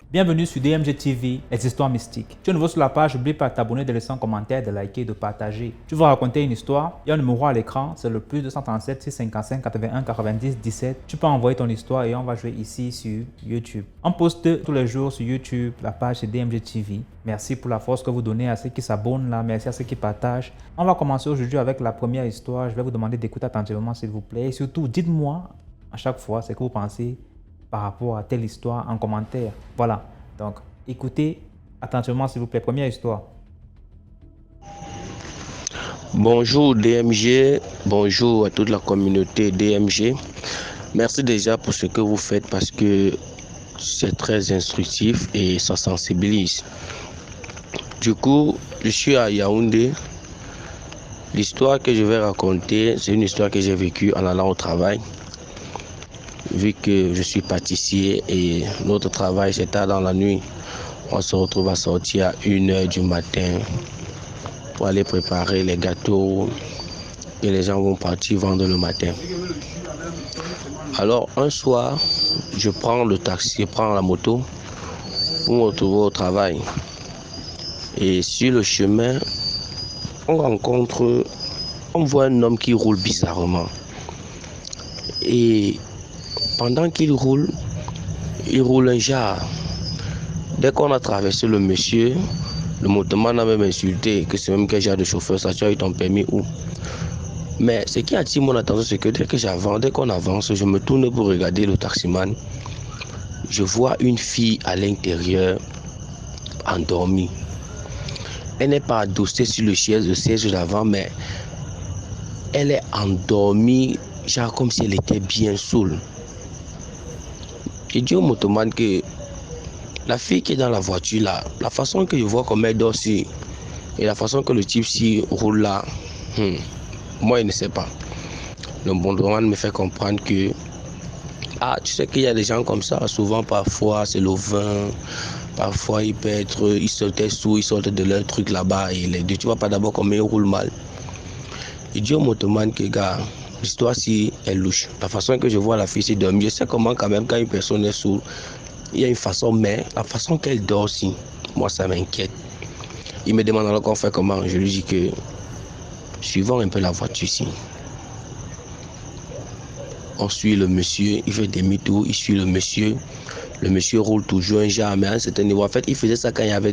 Bienvenue sur DMG TV, les histoires mystiques. Tu es nouveau sur la page, n'oublie pas de t'abonner, de laisser un commentaire, de liker et de partager. Tu vas raconter une histoire, il y a un numéro à l'écran, c'est le plus 237 655 81 90 17. Tu peux envoyer ton histoire et on va jouer ici sur YouTube. On poste tous les jours sur YouTube, la page c'est DMG TV. Merci pour la force que vous donnez à ceux qui s'abonnent là, merci à ceux qui partagent. On va commencer aujourd'hui avec la première histoire. Je vais vous demander d'écouter attentivement s'il vous plaît. Et surtout, dites-moi à chaque fois ce que vous pensez par rapport à telle histoire en commentaire. Voilà, donc écoutez attentivement s'il vous plaît. Première histoire. Bonjour DMG, bonjour à toute la communauté DMG. Merci déjà pour ce que vous faites parce que c'est très instructif et ça sensibilise. Du coup, je suis à Yaoundé. L'histoire que je vais raconter, c'est une histoire que j'ai vécue en allant au travail. Vu que je suis pâtissier et notre travail c'est tard dans la nuit, on se retrouve à sortir à 1h du matin pour aller préparer les gâteaux que les gens vont partir vendre le matin. Alors un soir, je prends le taxi, je prends la moto pour me retrouver au travail. Et sur le chemin, on voit un homme qui roule bizarrement. Et pendant qu'il roule, il roule un jar. Dès qu'on a traversé le monsieur, le motoman a même insulté que c'est même quel genre de chauffeur, ça tu as eu ton permis où. Mais ce qui attire mon attention, c'est que dès qu'on avance, je me tourne pour regarder le taximan. Je vois une fille à l'intérieur, endormie. Elle n'est pas adossée sur le siège d'avant, mais elle est endormie, genre comme si elle était bien saoule. J'ai dit au motoman que la fille qui est dans la voiture là, la façon que je vois comme elle dort ici et la façon que le type s'y roule là, moi je ne sais pas. Le motoman me fait comprendre que tu sais qu'il y a des gens comme ça, souvent parfois c'est le vin, parfois ils sortent sous, ils sortent de leur truc là-bas et les deux, tu vois pas d'abord comment ils roulent mal. Je dis au motoman que gars, l'histoire si elle louche. La façon que je vois la fille s'y dormir, je sais comment quand même quand une personne est sourde, il y a une façon, mais la façon qu'elle dort aussi, moi ça m'inquiète. Il me demande alors qu'on fait comment. Je lui dis que suivons un peu la voiture ici. On suit le monsieur, il fait demi-tour, il suit le monsieur. Le monsieur roule toujours un genre, mais à un certain niveau. En fait, il faisait ça quand il y avait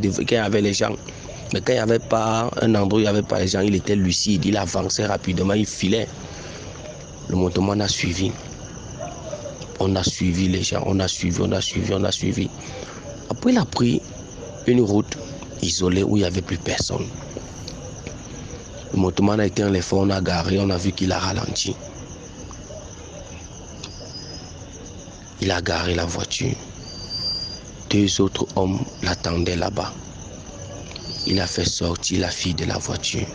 les gens. Mais quand il n'y avait pas un endroit où il n'y avait pas les gens, il était lucide, il avançait rapidement, il filait. Le motoman a suivi. On a suivi les gens, on a suivi. Après, il a pris une route isolée où il n'y avait plus personne. Le motoman a éteint les phares, on a garé, on a vu qu'il a ralenti. Il a garé la voiture. 2 autres hommes l'attendaient là-bas. Il a fait sortir la fille de la voiture.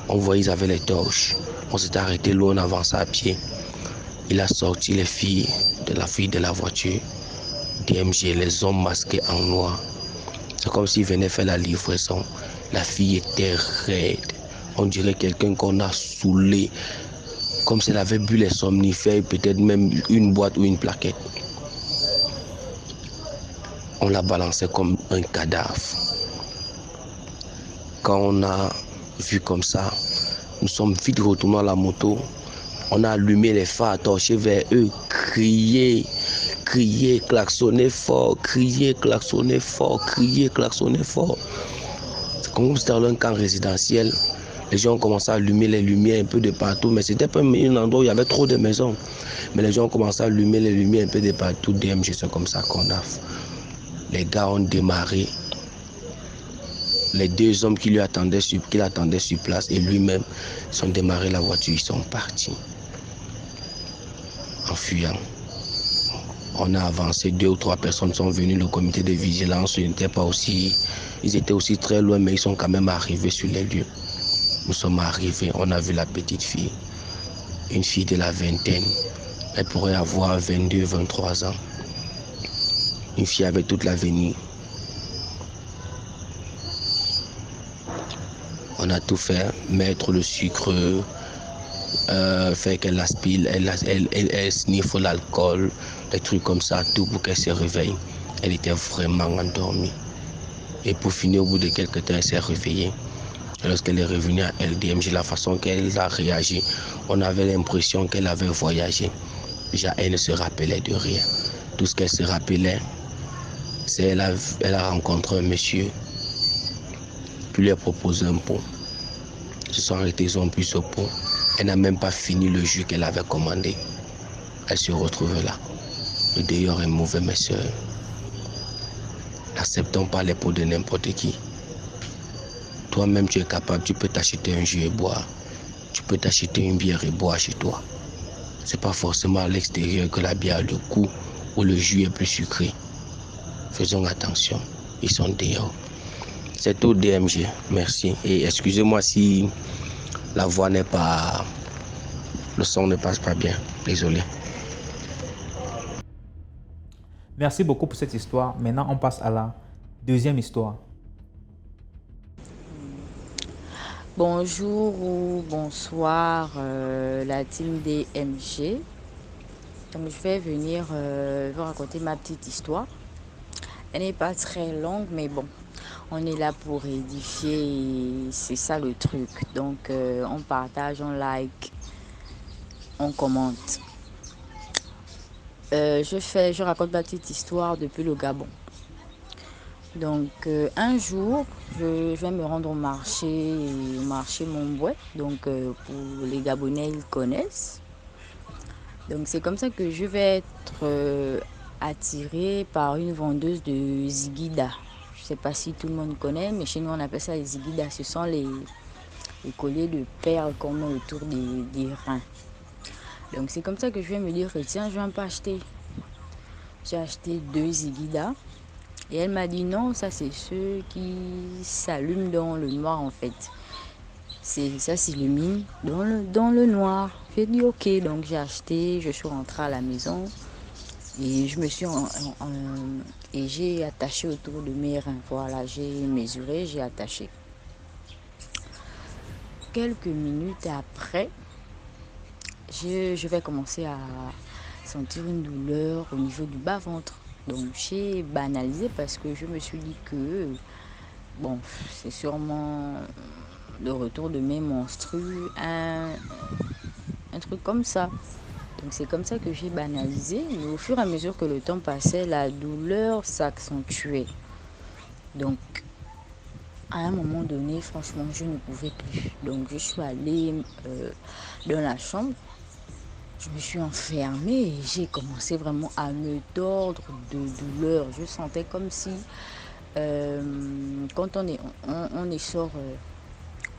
On voyait qu'ils avaient les torches. On s'est arrêté loin, on avançait à pied. Il a sorti les filles de la voiture. DMG, les hommes masqués en noir. C'est comme s'ils venaient faire la livraison. La fille était raide. On dirait quelqu'un qu'on a saoulé. Comme si elle avait bu les somnifères, peut-être même une boîte ou une plaquette. On l'a balancé comme un cadavre. Quand on a vu comme ça, nous sommes vite retournés à la moto. On a allumé les phares, torché vers eux, crié, klaxonné fort. C'est comme si c'était un camp résidentiel. Les gens ont commencé à allumer les lumières un peu de partout, mais c'était pas un endroit où il y avait trop de maisons. Mais les gens ont commencé à allumer les lumières un peu de partout. DMG, c'est comme ça qu'on a. Les gars ont démarré. Les 2 hommes qui l'attendaient sur place et lui-même sont démarrés la voiture, ils sont partis. En fuyant. On a avancé, 2 ou 3 personnes sont venues, le comité de vigilance ils étaient aussi très loin, mais ils sont quand même arrivés sur les lieux. Nous sommes arrivés, on a vu la petite fille, une fille de la vingtaine, elle pourrait avoir 22, 23 ans. Une fille avec toute l'avenir. On a tout fait, mettre le sucre fait qu'elle aspire, elle sniffe l'alcool, des trucs comme ça, tout pour qu'elle se réveille. Elle était vraiment endormie. Et pour finir, au bout de quelques temps, elle s'est réveillée. Et lorsqu'elle est revenue à LDMG, la façon qu'elle a réagi, on avait l'impression qu'elle avait voyagé. Déjà, elle ne se rappelait de rien. Tout ce qu'elle se rappelait, c'est qu'elle a rencontré un monsieur, puis lui a proposé un pot. Ils se sont arrêtés, ils ont bu ce pot. Elle n'a même pas fini le jus qu'elle avait commandé. Elle se retrouve là. Le dehors est mauvais, mes soeurs. N'acceptons pas les pots de n'importe qui. Toi-même, tu es capable, tu peux t'acheter un jus et boire. Tu peux t'acheter une bière et boire chez toi. C'est pas forcément à l'extérieur que la bière a le goût ou le jus est plus sucré. Faisons attention, ils sont dehors. C'est tout DMG, merci. Et excusez-moi si la voix n'est pas... Le son ne passe pas bien, désolé. Merci beaucoup pour cette histoire. Maintenant, on passe à la deuxième histoire. Bonjour ou bonsoir la team DMG. Donc je vais venir vous raconter ma petite histoire. Elle n'est pas très longue mais bon, on est là pour édifier et c'est ça le truc. Donc on partage, on like, on commente. Je raconte ma petite histoire depuis le Gabon. Donc un jour, je vais me rendre au marché Montbouet. Donc pour les Gabonais, ils connaissent. Donc c'est comme ça que je vais être attirée par une vendeuse de ziguida. Je ne sais pas si tout le monde connaît, mais chez nous on appelle ça les ziguida. Ce sont les colliers de perles qu'on met autour des reins. Donc c'est comme ça que je vais me dire, tiens, je vais un peu acheter. J'ai acheté 2 ziguida. Et elle m'a dit non, ça c'est ceux qui s'allument dans le noir en fait. Ça s'illumine dans le noir. J'ai dit ok, donc j'ai acheté, je suis rentrée à la maison et je me suis et j'ai attaché autour de mes reins. Voilà, j'ai mesuré, j'ai attaché. Quelques minutes après, je vais commencer à sentir une douleur au niveau du bas-ventre. Donc j'ai banalisé parce que je me suis dit que bon, c'est sûrement le retour de mes menstrues, un truc comme ça. Donc c'est comme ça que j'ai banalisé. Mais au fur et à mesure que le temps passait, la douleur s'accentuait. Donc à un moment donné, franchement, je ne pouvais plus. Donc je suis allée dans la chambre. Je me suis enfermée et j'ai commencé vraiment à me tordre de douleur. Je sentais comme si quand on essore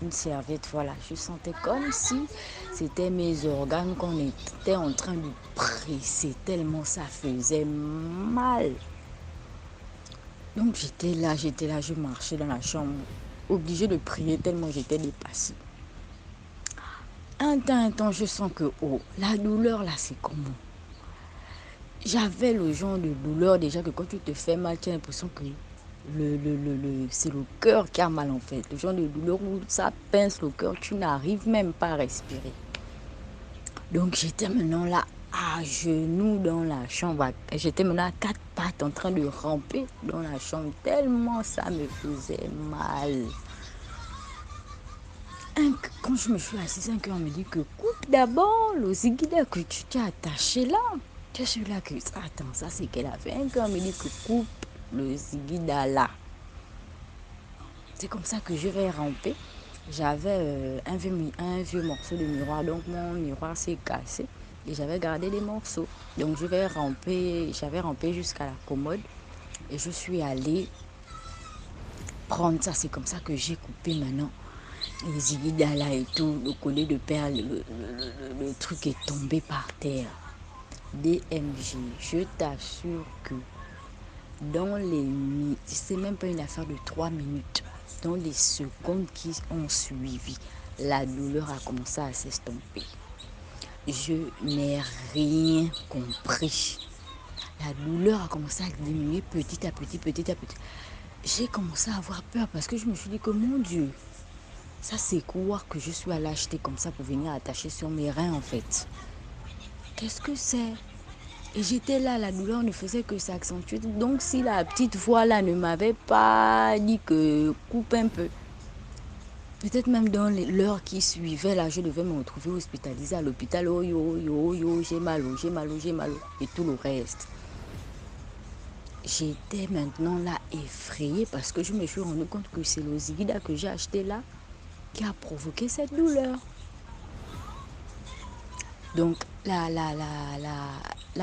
une serviette, voilà, je sentais comme si c'était mes organes qu'on était en train de presser tellement ça faisait mal. Donc j'étais là, je marchais dans la chambre, obligée de prier tellement j'étais dépassée. Un temps, je sens que la douleur là, c'est comment? J'avais le genre de douleur déjà que quand tu te fais mal, tu as l'impression que c'est le cœur qui a mal en fait. Le genre de douleur où ça pince le cœur, tu n'arrives même pas à respirer. Donc j'étais maintenant là à genoux dans la chambre. J'étais maintenant à 4 pattes en train de ramper dans la chambre tellement ça me faisait mal. Quand je me suis assise, un cœur me dit que coupe d'abord le ziguida que tu t'es attaché là. Je suis là que, attends, ça c'est qu'elle a fait. Un cœur me dit que coupe le ziguida là. C'est comme ça que je vais ramper. J'avais un vieux morceau de miroir, donc mon miroir s'est cassé et j'avais gardé des morceaux. Donc j'avais rampé jusqu'à la commode et je suis allée prendre ça. C'est comme ça que j'ai coupé maintenant les ziguida là et tout, le collier de perles, le truc est tombé par terre. DMG, je t'assure que dans les minutes, c'est même pas une affaire de 3 minutes, dans les secondes qui ont suivi, la douleur a commencé à s'estomper. Je n'ai rien compris. La douleur a commencé à diminuer petit à petit. J'ai commencé à avoir peur parce que je me suis dit que mon Dieu, Ça, c'est quoi que je suis allée acheter comme ça pour venir attacher sur mes reins, en fait? Qu'est-ce que c'est? Et j'étais là, la douleur ne faisait que s'accentuer. Donc, si la petite voix là ne m'avait pas dit que coupe un peu, peut-être même dans l'heure qui suivait, là, je devais me retrouver hospitalisée à l'hôpital. Oh yo, yo, yo, j'ai mal, oh, j'ai mal, oh, j'ai mal, oh, et tout le reste. J'étais maintenant là effrayée parce que je me suis rendu compte que c'est le Zigida que j'ai acheté là qui a provoqué cette douleur. Donc, la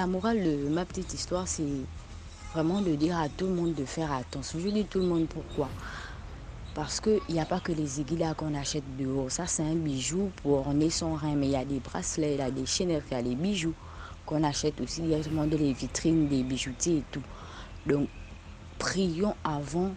morale de ma petite histoire, c'est vraiment de dire à tout le monde de faire attention. Je dis tout le monde pourquoi. Parce qu'il n'y a pas que les aiguilles qu'on achète dehors. Ça, c'est un bijou pour orner son rein. Mais il y a des bracelets, il y a des chaînettes, il y a des bijoux qu'on achète aussi directement dans les vitrines des bijoutiers et tout. Donc, prions avant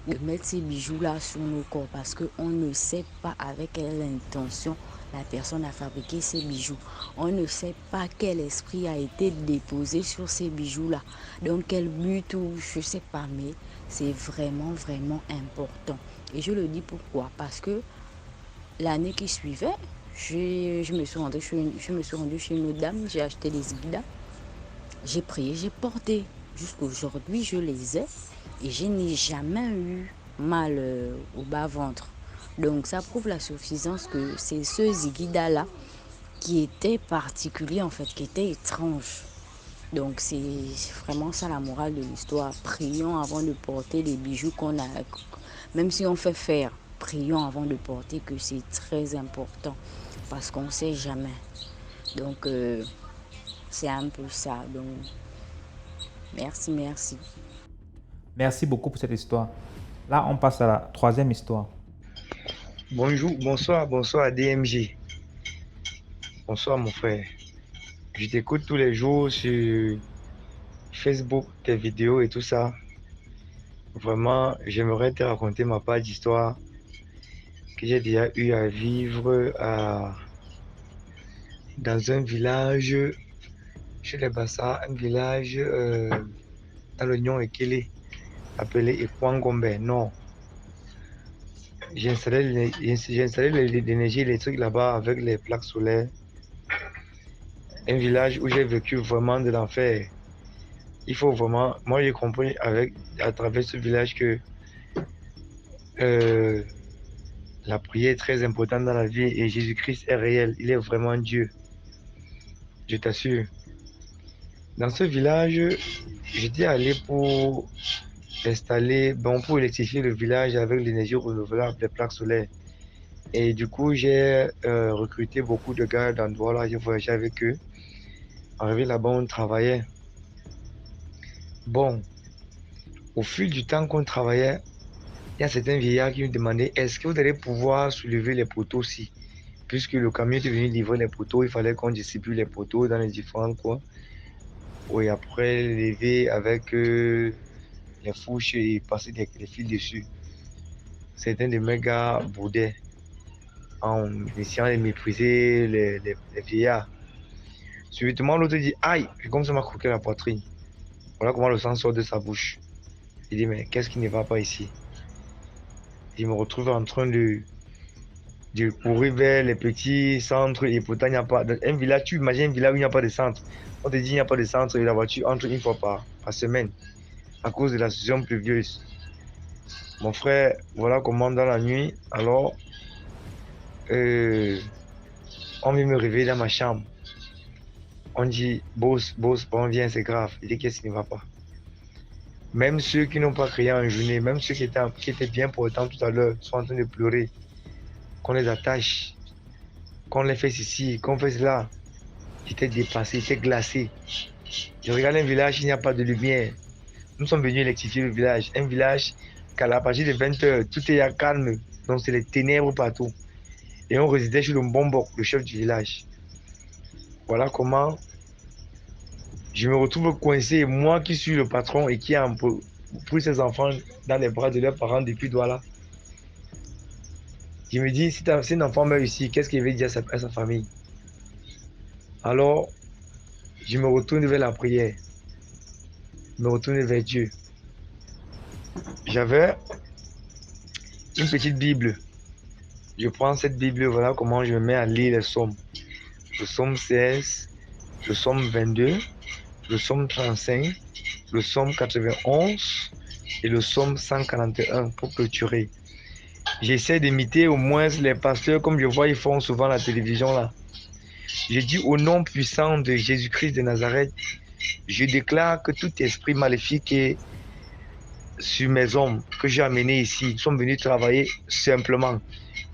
de mettre ces bijoux-là sur nos corps parce qu'on ne sait pas avec quelle intention la personne a fabriqué ces bijoux. On ne sait pas quel esprit a été déposé sur ces bijoux-là. Donc quel but ou je ne sais pas, mais c'est vraiment, vraiment important. Et je le dis pourquoi? Parce que l'année qui suivait, je me suis rendue chez une autre dame, j'ai acheté des Zigida, j'ai prié, j'ai porté. Jusqu'aujourd'hui, je les ai et je n'ai jamais eu mal au bas-ventre. Donc ça prouve la suffisance que c'est ce Zigida-là qui était particulier en fait, qui était étrange. Donc c'est vraiment ça la morale de l'histoire. Prions avant de porter les bijoux qu'on a, même si on fait faire, prions avant de porter que c'est très important parce qu'on ne sait jamais. Donc c'est un peu ça. Donc merci, merci. Merci beaucoup pour cette histoire. Là, on passe à la troisième histoire. Bonjour, bonsoir, bonsoir DMG. Bonsoir mon frère. Je t'écoute tous les jours sur Facebook, tes vidéos et tout ça. Vraiment, j'aimerais te raconter ma part d'histoire que j'ai déjà eu à vivre dans un village chez les Bassa, un village dans l'Oignon Ekele, appelé Ekwangombe. Non, j'ai installé l'énergie électrique là-bas avec les plaques solaires. Un village où j'ai vécu vraiment de l'enfer. Il faut vraiment, moi j'ai compris à travers ce village que euh, la prière est très importante dans la vie et Jésus-Christ est réel, il est vraiment Dieu, je t'assure. Dans ce village, j'étais allé pour pour électrifier le village avec l'énergie renouvelable des plaques solaires. Et du coup, j'ai recruté beaucoup de gars d'endroits là, j'ai voyagé avec eux. Arrivé là-bas, on travaillait. Bon, au fil du temps qu'on travaillait, il y a certains vieillards qui me demandaient est-ce que vous allez pouvoir soulever les poteaux aussi? Puisque le camion était venu livrer les poteaux, il fallait qu'on distribue les poteaux dans les différents coins. Oui, après lever avec les fourches et passer les fils dessus. Certains de mes gars boudaient en essayant de mépriser les vieillards. Subitement, l'autre dit aïe, comme ça m'a croqué la poitrine. Voilà comment le sang sort de sa bouche. Il dit mais qu'est-ce qui ne va pas ici? Il me retrouve en train de courir vers les petits centres et pourtant il n'y a pas. Dans un village, tu imagines un village où il n'y a pas de centre. On te dit il n'y a pas de centre et la voiture entre une fois par semaine à cause de la saison pluvieuse. Mon frère, voilà comment dans la nuit, alors on vient me réveiller dans ma chambre. On dit boss, bon viens, c'est grave. Il dit qu'est-ce qui ne va pas. Même ceux qui n'ont pas crié en journée, même ceux qui étaient bien portants tout à l'heure, sont en train de pleurer. Qu'on les attache, qu'on les fait ceci, qu'on fait cela. J'étais dépassé, j'étais glacé. Je regarde un village, il n'y a pas de lumière. Nous sommes venus électrifier le village. Un village qu'à la partir de 20h, tout est à calme. Donc c'est les ténèbres partout. Et on résidait chez le Mbombok, le chef du village. Voilà comment je me retrouve coincé, moi qui suis le patron et qui a pris ses enfants dans les bras de leurs parents depuis Douala. Je me dis, si un enfant meurt ici, qu'est-ce qu'il veut dire à sa famille? Alors, je me retourne vers la prière. Je me retourne vers Dieu. J'avais une petite Bible je prends cette Bible, voilà comment je me mets à lire les psaumes. Le psaume 16, le psaume 22, le psaume 35, le psaume 91 et le psaume 141 pour clôturer. J'essaie d'imiter au moins les pasteurs comme je vois, ils font souvent à la télévision là. Je dis au nom puissant de Jésus-Christ de Nazareth, je déclare que tout esprit maléfique est sur mes hommes que j'ai amenés ici sont venus travailler simplement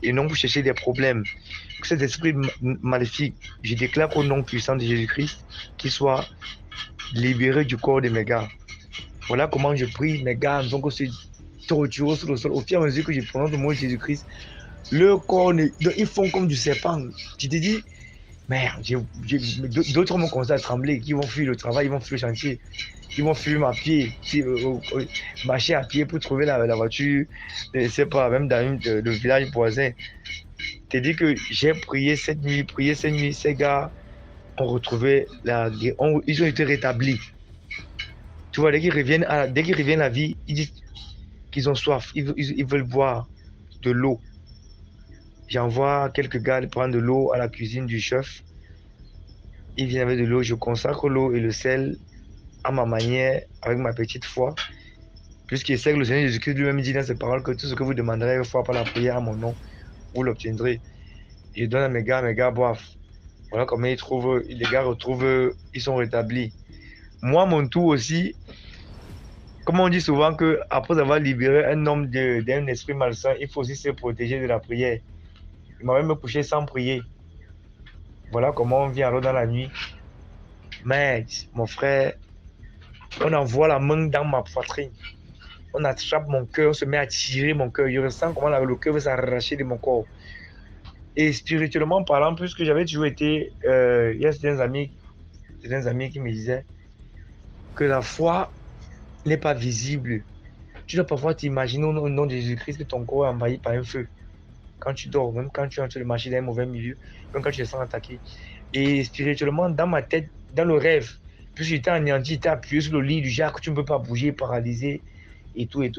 et non pour chercher des problèmes. Que cet esprit maléfique, je déclare qu'au nom puissant de Jésus-Christ, qu'il soit libéré du corps de mes gars. Voilà comment je prie, mes gars, donc se torturent sur le sol. Au fur et à mesure que je prononce le mot Jésus-Christ, le corps, ils font comme du serpent. Tu te dis, merde, d'autres m'ont commencé à trembler, qui vont fuir le travail, ils vont fuir le chantier, ils vont fuir à pied, marcher à pied pour trouver la voiture, je sais pas, même dans le village voisin. Tu te dis que j'ai prié cette nuit, ces gars ont retrouvé ils ont été rétablis. Tu vois, dès qu'ils reviennent à la vie, ils disent qu'ils ont soif, ils veulent boire de l'eau. J'envoie quelques gars prendre de l'eau à la cuisine du chef. Ils viennent avec de l'eau, je consacre l'eau et le sel à ma manière, avec ma petite foi. Puisqu'il sait que le Seigneur Jésus-Christ lui-même dit dans ses paroles que tout ce que vous demanderez une fois par la prière à mon nom, vous l'obtiendrez. Je donne à mes gars boivent. Voilà comment ils trouvent, les gars retrouvent, ils sont rétablis. Moi, mon tour aussi, comme on dit souvent que après avoir libéré un homme d'un esprit malsain, il faut aussi se protéger de la prière. Il m'a même couché sans prier. Voilà comment on vit alors dans la nuit. Mais, mon frère, on envoie la main dans ma poitrine. On attrape mon cœur, on se met à tirer mon cœur. Je ressens comment le cœur veut s'arracher de mon corps. Et spirituellement parlant, puisque j'avais toujours été, il y a certains amis qui me disaient que la foi n'est pas visible. Tu dois parfois t'imaginer au nom de Jésus-Christ que ton corps est envahi par un feu. Quand tu dors, même quand tu es en train de marcher dans un mauvais milieu, même quand tu te sens attaqué. Et spirituellement, dans ma tête, dans le rêve, puisque j'étais anéanti, j'étais appuyé sur le lit du genre que tu ne peux pas bouger, paralysé, et tout. Et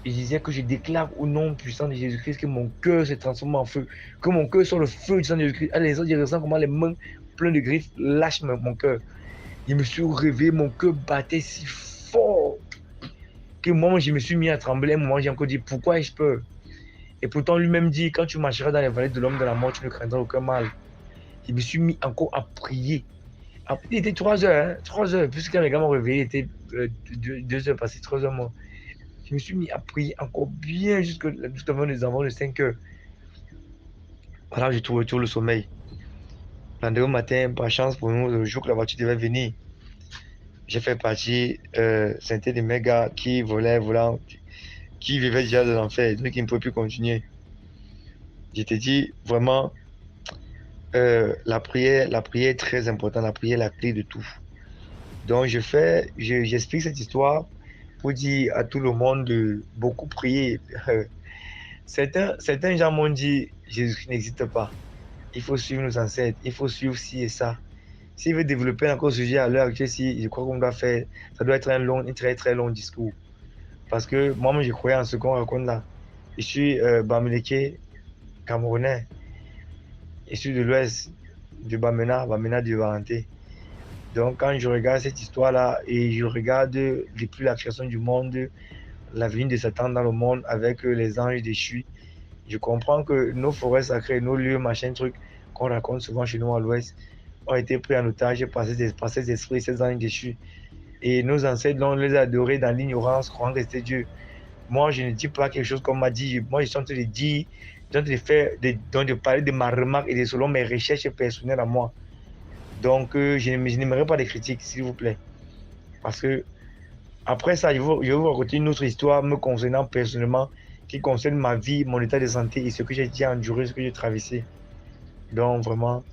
je disais que je déclare au nom puissant de Jésus-Christ que mon cœur se transforme en feu, que mon cœur soit le feu du sang de Jésus-Christ. Ah, les autres, je ressens comment les mains pleines de griffes lâchent mon cœur. Je me suis réveillé, mon cœur battait si fort que moi, je me suis mis à trembler. À un moment, j'ai encore dit, pourquoi ai-je peur? Et pourtant, lui-même dit, quand tu marcheras dans les vallées de l'homme de la mort, tu ne craindras aucun mal. Je me suis mis encore à prier. Il était 3 heures, 3 heures, puisque quand les gars m'ont réveillé, il était 2 heures passées, 3 heures moins. Je me suis mis à prier encore bien jusqu'avant les enfants de 5 heures. Voilà, j'ai trouvé tout le sommeil. Le lendemain matin, par chance pour nous, le jour que la voiture devait venir, j'ai fait partie, c'était des mes gars qui qui vivaient déjà de l'enfer, donc qui ne pouvaient plus continuer. Je te dis, vraiment, la prière est très importante. La prière est la clé de tout. Donc, j'explique cette histoire pour dire à tout le monde de beaucoup prier. Certains gens m'ont dit, Jésus n'existe pas. Il faut suivre nos ancêtres, il faut suivre ci et ça. S'il veut développer encore ce sujet à l'heure actuelle, je crois qu'on doit faire, ça doit être un très très long discours. Parce que moi, je croyais en ce qu'on raconte là. Je suis Bamileke, Camerounais. Je suis de l'ouest, du Bamena du Varenté. Donc, quand je regarde cette histoire-là et je regarde depuis la création du monde, la venue de Satan dans le monde avec les anges déchus, je comprends que nos forêts sacrées, nos lieux, machin, truc, qu'on raconte souvent chez nous à l'ouest, ont été pris en otage par ces esprits, ces anges déchus. Et nos ancêtres, on les a adorés dans l'ignorance, croyant que c'était Dieu. Moi, je ne dis pas quelque chose comme m'a dit. Moi, je suis en train de dire, de parler de ma remarque et de selon mes recherches personnelles à moi. Donc, je n'aimerais pas des critiques, s'il vous plaît. Parce que, après ça, je vais vous raconter une autre histoire me concernant personnellement, qui concerne ma vie, mon état de santé et ce que j'ai déjà enduré, ce que j'ai traversé. Donc, vraiment,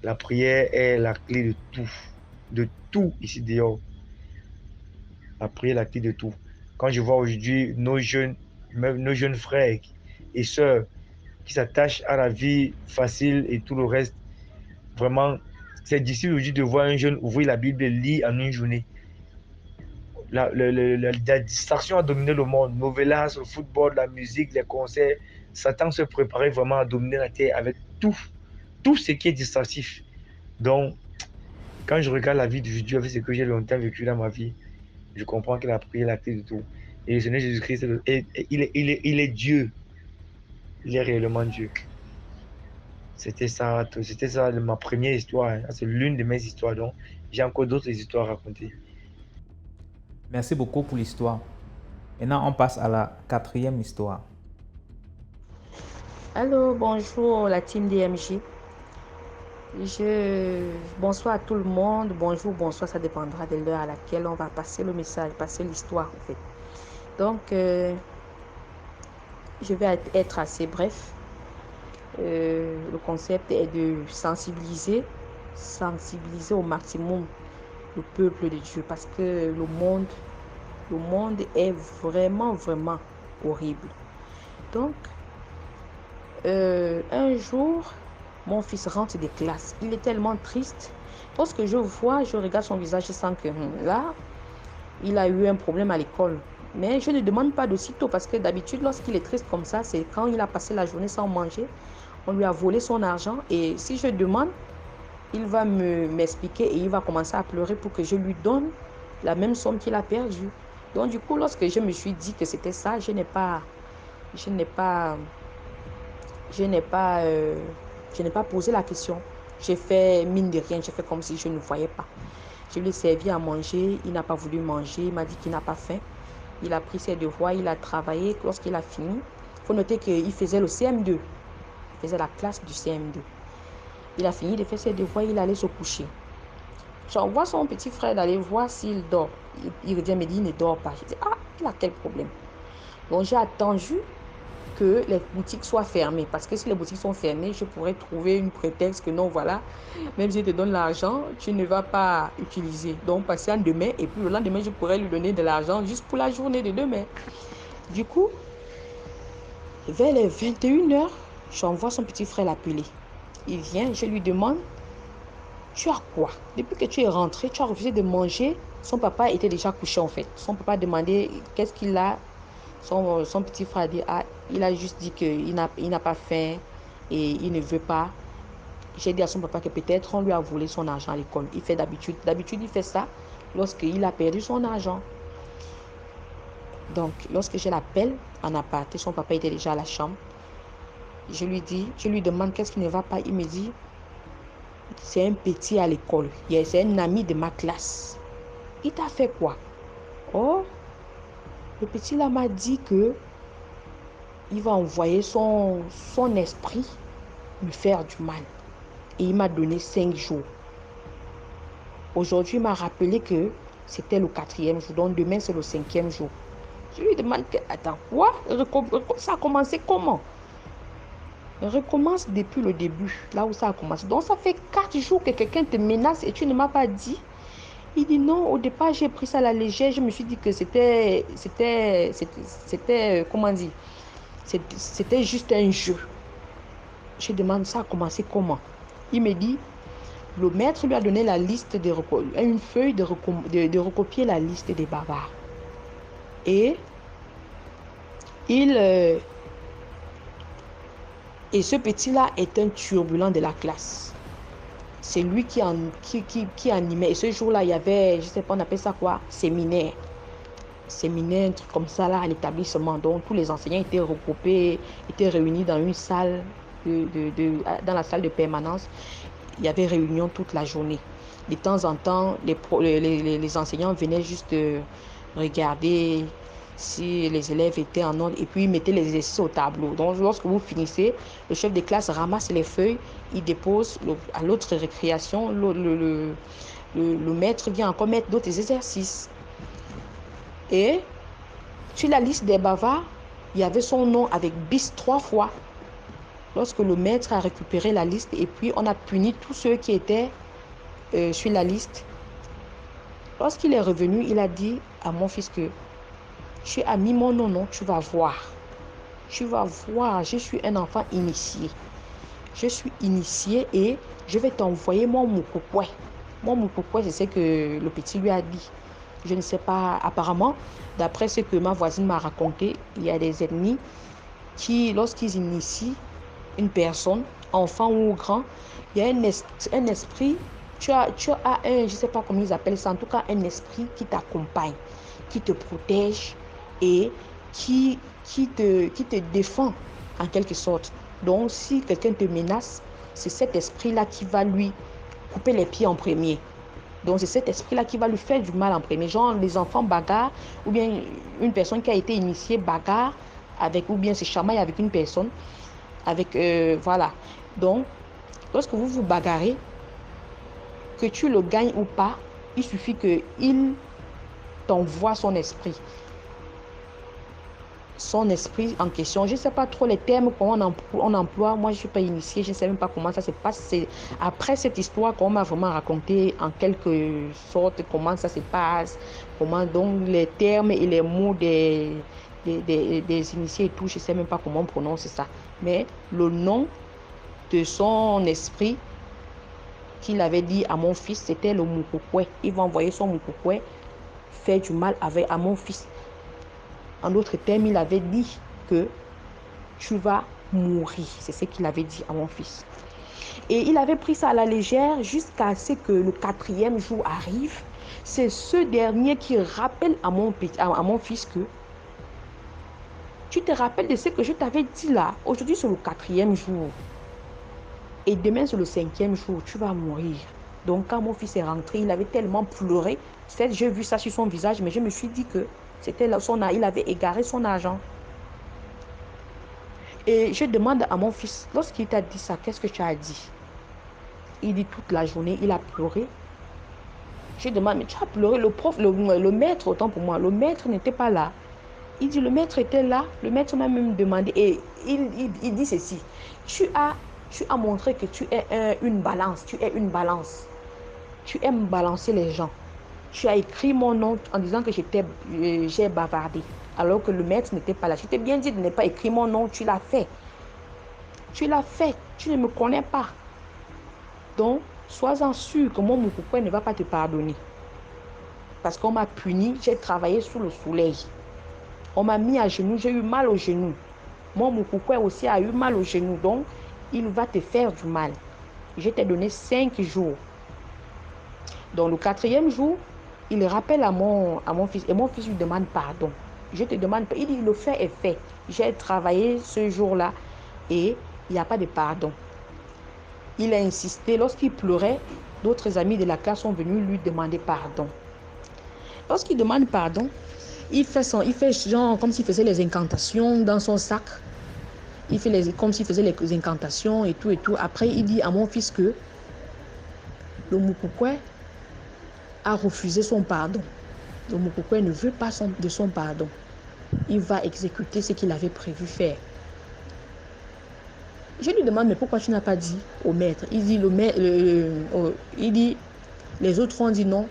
la prière est la clé de tout ici dehors. La prière est la clé de tout. Quand je vois aujourd'hui nos jeunes frères et sœurs qui s'attachent à la vie facile et tout le reste, vraiment, c'est difficile aujourd'hui de voir un jeune ouvrir la Bible et lire en une journée. La distraction a dominé le monde. Novelas, le football, la musique, les concerts, Satan se préparait vraiment à dominer la terre avec tout ce qui est distractif. Donc, quand je regarde la vie de Jésus avec ce que j'ai longtemps vécu dans ma vie, je comprends qu'il a pris la clé de tout. Et le Seigneur Jésus-Christ, il est Dieu. Il est réellement Dieu. C'était ça ma première histoire. Hein. C'est l'une de mes histoires. Donc, j'ai encore d'autres histoires à raconter. Merci beaucoup pour l'histoire. Maintenant, on passe à la 4e histoire. Allô, bonjour la team DMJ. Bonsoir à tout le monde. Bonjour, bonsoir, ça dépendra de l'heure à laquelle on va passer le message, passer l'histoire en fait. Donc, je vais être assez bref. Le concept est de sensibiliser au maximum le peuple de Dieu parce que le monde est vraiment, vraiment horrible. Donc, un jour, mon fils rentre des classes. Il est tellement triste. Lorsque je regarde son visage, je sens que là, il a eu un problème à l'école. Mais je ne demande pas d'aussitôt parce que d'habitude, lorsqu'il est triste comme ça, c'est quand il a passé la journée sans manger. On lui a volé son argent et si je demande, il va m'expliquer et il va commencer à pleurer pour que je lui donne la même somme qu'il a perdue. Donc du coup, lorsque je me suis dit que c'était ça, je n'ai pas posé la question. J'ai fait mine de rien, j'ai fait comme si je ne voyais pas. Je lui ai servi à manger, il n'a pas voulu manger, il m'a dit qu'il n'a pas faim. Il a pris ses devoirs, il a travaillé. Lorsqu'il a fini, il faut noter qu'il faisait le CM2. Il faisait la classe du CM2. Il a fini de faire ses devoirs, il allait se coucher. J'envoie son petit frère d'aller voir s'il dort. Il revient me dire, il ne dort pas. Je dis, il a quel problème? Donc j'ai attendu que les boutiques soient fermées. Parce que si les boutiques sont fermées, je pourrais trouver une prétexte que non, voilà, même si je te donne l'argent, tu ne vas pas utiliser. Donc passer un demain et puis le lendemain, je pourrais lui donner de l'argent juste pour la journée de demain. Du coup, vers les 21h, j'envoie son petit frère l'appeler. Il vient, je lui demande, tu as quoi? Depuis que tu es rentré, tu as refusé de manger. Son papa était déjà couché en fait. Son papa a demandé qu'est-ce qu'il a. Son petit frère a dit, il a juste dit qu'il n'a pas faim et il ne veut pas. J'ai dit à son papa que peut-être on lui a volé son argent à l'école. Il fait d'habitude. D'habitude, il fait ça lorsqu'il a perdu son argent. Donc, lorsque je l'appelle en aparté, son papa était déjà à la chambre. Je lui demande qu'est-ce qui ne va pas. Il me dit, c'est un petit à l'école. C'est un ami de ma classe. Il t'a fait quoi? Oh, le petit là m'a dit que il va envoyer son esprit me faire du mal. Et il m'a donné 5 jours. Aujourd'hui, il m'a rappelé que c'était le 4e jour. Donc demain, c'est le 5e jour. Je lui demande, attends, quoi? Ça a commencé comment? Recommence depuis le début, là où ça a commencé. Donc ça fait 4 jours que quelqu'un te menace et tu ne m'as pas dit. Il dit non, au départ j'ai pris ça à la légère. Je me suis dit que c'était comment dire, c'était juste un jeu. Je demande, ça a commencé comment? Il me dit, le maître lui a donné la liste une feuille de recopier la liste des bavards. Et et ce petit-là est un turbulent de la classe. C'est lui qui animait. Et ce jour-là, il y avait, je ne sais pas, on appelle ça quoi? Séminaire, un truc comme ça là à l'établissement. Donc tous les enseignants étaient regroupés, étaient réunis dans une salle, dans la salle de permanence. Il y avait réunion toute la journée. De temps en temps, les enseignants venaient juste regarder si les élèves étaient en ordre et puis ils mettaient les exercices au tableau. Donc lorsque vous finissez, le chef de classe ramasse les feuilles, il dépose à l'autre récréation, le maître vient encore mettre d'autres exercices. Et sur la liste des bavards, il y avait son nom avec bis 3 fois. Lorsque le maître a récupéré la liste et puis on a puni tous ceux qui étaient sur la liste. Lorsqu'il est revenu, il a dit à mon fils que tu as mis mon nom, non, tu vas voir. Tu vas voir, je suis un enfant initié. Je suis initié et je vais t'envoyer mon moukoukwé. Mon moukoukwé, c'est ce que le petit lui a dit. Je ne sais pas, apparemment, d'après ce que ma voisine m'a raconté, il y a des ennemis lorsqu'ils initient une personne, enfant ou grand, il y a un esprit, tu as un, je ne sais pas comment ils appellent ça, en tout cas un esprit qui t'accompagne, qui te protège et qui te défend en quelque sorte. Donc si quelqu'un te menace, c'est cet esprit-là qui va lui couper les pieds en premier. Donc c'est cet esprit-là qui va lui faire du mal en premier. Genre les enfants bagarrent, ou bien une personne qui a été initiée bagarre avec, ou bien se chamaille avec une personne, avec, voilà. Donc, lorsque vous vous bagarrez, que tu le gagnes ou pas, il suffit qu'il t'envoie son esprit. Son esprit en question. Je ne sais pas trop les termes qu'on on emploie. Moi, je ne suis pas initiée. Je ne sais même pas comment ça se passe. C'est après cette histoire qu'on m'a vraiment raconté en quelque sorte comment ça se passe. Comment donc les termes et les mots des initiés et tout. Je ne sais même pas comment on prononce ça. Mais le nom de son esprit qu'il avait dit à mon fils, c'était le Mukukwe. Il va envoyer son Mukukwe faire du mal à mon fils. En d'autres termes, il avait dit que tu vas mourir. C'est ce qu'il avait dit à mon fils. Et il avait pris ça à la légère jusqu'à ce que le 4e jour arrive. C'est ce dernier qui rappelle à mon fils que tu te rappelles de ce que je t'avais dit là. Aujourd'hui, c'est le 4e jour. Et demain, c'est le 5e jour. Tu vas mourir. Donc, quand mon fils est rentré, il avait tellement pleuré. J'ai vu ça sur son visage, mais je me suis dit que il avait égaré son argent. Et je demande à mon fils, lorsqu'il t'a dit ça, qu'est-ce que tu as dit? Il dit toute la journée, il a pleuré. Je demande, mais tu as pleuré? Le prof, le maître, autant pour moi, le maître n'était pas là. Il dit, le maître était là. Le maître m'a même demandé, et il dit ceci, tu as montré que tu es une balance, tu es une balance. Tu aimes balancer les gens. Tu as écrit mon nom en disant que j'ai bavardé, alors que le maître n'était pas là. Je t'ai bien dit de ne pas écrire mon nom, tu l'as fait. Tu l'as fait, tu ne me connais pas. Donc, sois-en sûr que mon Mukukwe ne va pas te pardonner. Parce qu'on m'a puni, j'ai travaillé sous le soleil. On m'a mis à genoux, j'ai eu mal au genou. Mon Mukukwe aussi a eu mal au genou, donc il va te faire du mal. Je t'ai donné 5 jours. Donc, le 4e jour, il rappelle à mon fils et mon fils lui demande pardon. Je te demande, il dit le fait est fait. J'ai travaillé ce jour-là et il n'y a pas de pardon. Il a insisté. Lorsqu'il pleurait, d'autres amis de la classe sont venus lui demander pardon. Lorsqu'il demande pardon, il fait genre comme s'il faisait les incantations dans son sac. Il fait comme s'il faisait les incantations et tout et tout. Après, il dit à mon fils que le Mukukwe a refusé son pardon. Le Mukukwe ne veut pas de son pardon. Il va exécuter ce qu'il avait prévu faire. Je lui demande, mais pourquoi tu n'as pas dit au maître? Il dit, il dit, les autres ont dit non.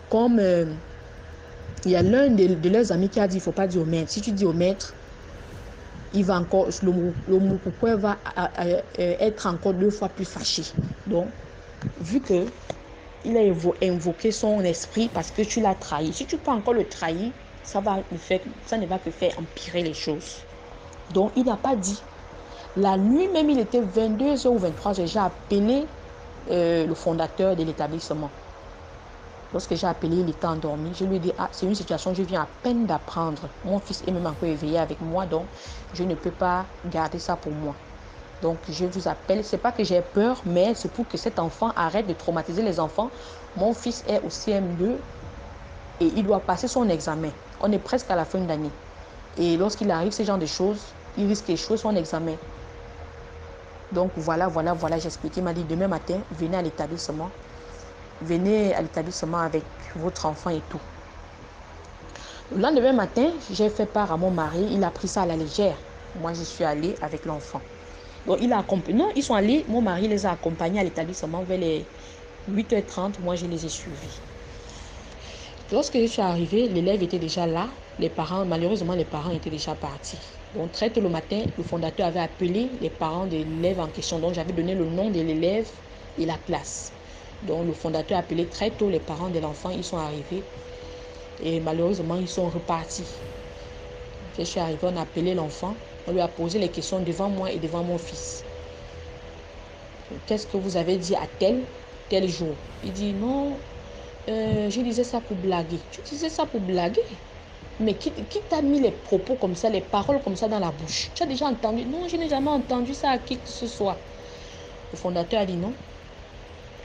Comme il y a l'un de leurs amis qui a dit, il ne faut pas dire au maître. Si tu dis au maître, il va encore, le Mukukwe va être encore 2 fois plus fâché. Donc, vu que il a invoqué son esprit parce que tu l'as trahi. Si tu peux encore le trahir, ça ne va que faire empirer les choses. Donc, il n'a pas dit. La nuit même, il était 22h ou 23h. J'ai appelé le fondateur de l'établissement. Lorsque j'ai appelé, il était endormi. Je lui ai dit, c'est une situation que je viens à peine d'apprendre. Mon fils est même encore éveillé avec moi, donc je ne peux pas garder ça pour moi. Donc, je vous appelle. Ce n'est pas que j'ai peur, mais c'est pour que cet enfant arrête de traumatiser les enfants. Mon fils est au CM2 et il doit passer son examen. On est presque à la fin de l'année. Et lorsqu'il arrive ce genre de choses, il risque d'échouer son examen. Donc, voilà, j'ai expliqué. Il m'a dit, demain matin, venez à l'établissement. Venez à l'établissement avec votre enfant et tout. Le lendemain matin, j'ai fait part à mon mari. Il a pris ça à la légère. Moi, je suis allée avec l'enfant. Donc, ils sont allés, mon mari les a accompagnés à l'établissement vers les 8h30. Moi, je les ai suivis. Lorsque je suis arrivée, l'élève était déjà là. Malheureusement, les parents étaient déjà partis. Donc, très tôt le matin, le fondateur avait appelé les parents de l'élève en question. Donc, j'avais donné le nom de l'élève et la classe. Donc, le fondateur a appelé très tôt les parents de l'enfant. Ils sont arrivés. Et malheureusement, ils sont repartis. Je suis arrivée, on a appelé l'enfant. On lui a posé les questions devant moi et devant mon fils. Qu'est-ce que vous avez dit à tel jour? Il dit non, je disais ça pour blaguer. Tu disais ça pour blaguer? Mais qui t'a mis les propos comme ça, les paroles comme ça dans la bouche? Tu as déjà entendu? Non, je n'ai jamais entendu ça à qui que ce soit. Le fondateur a dit non,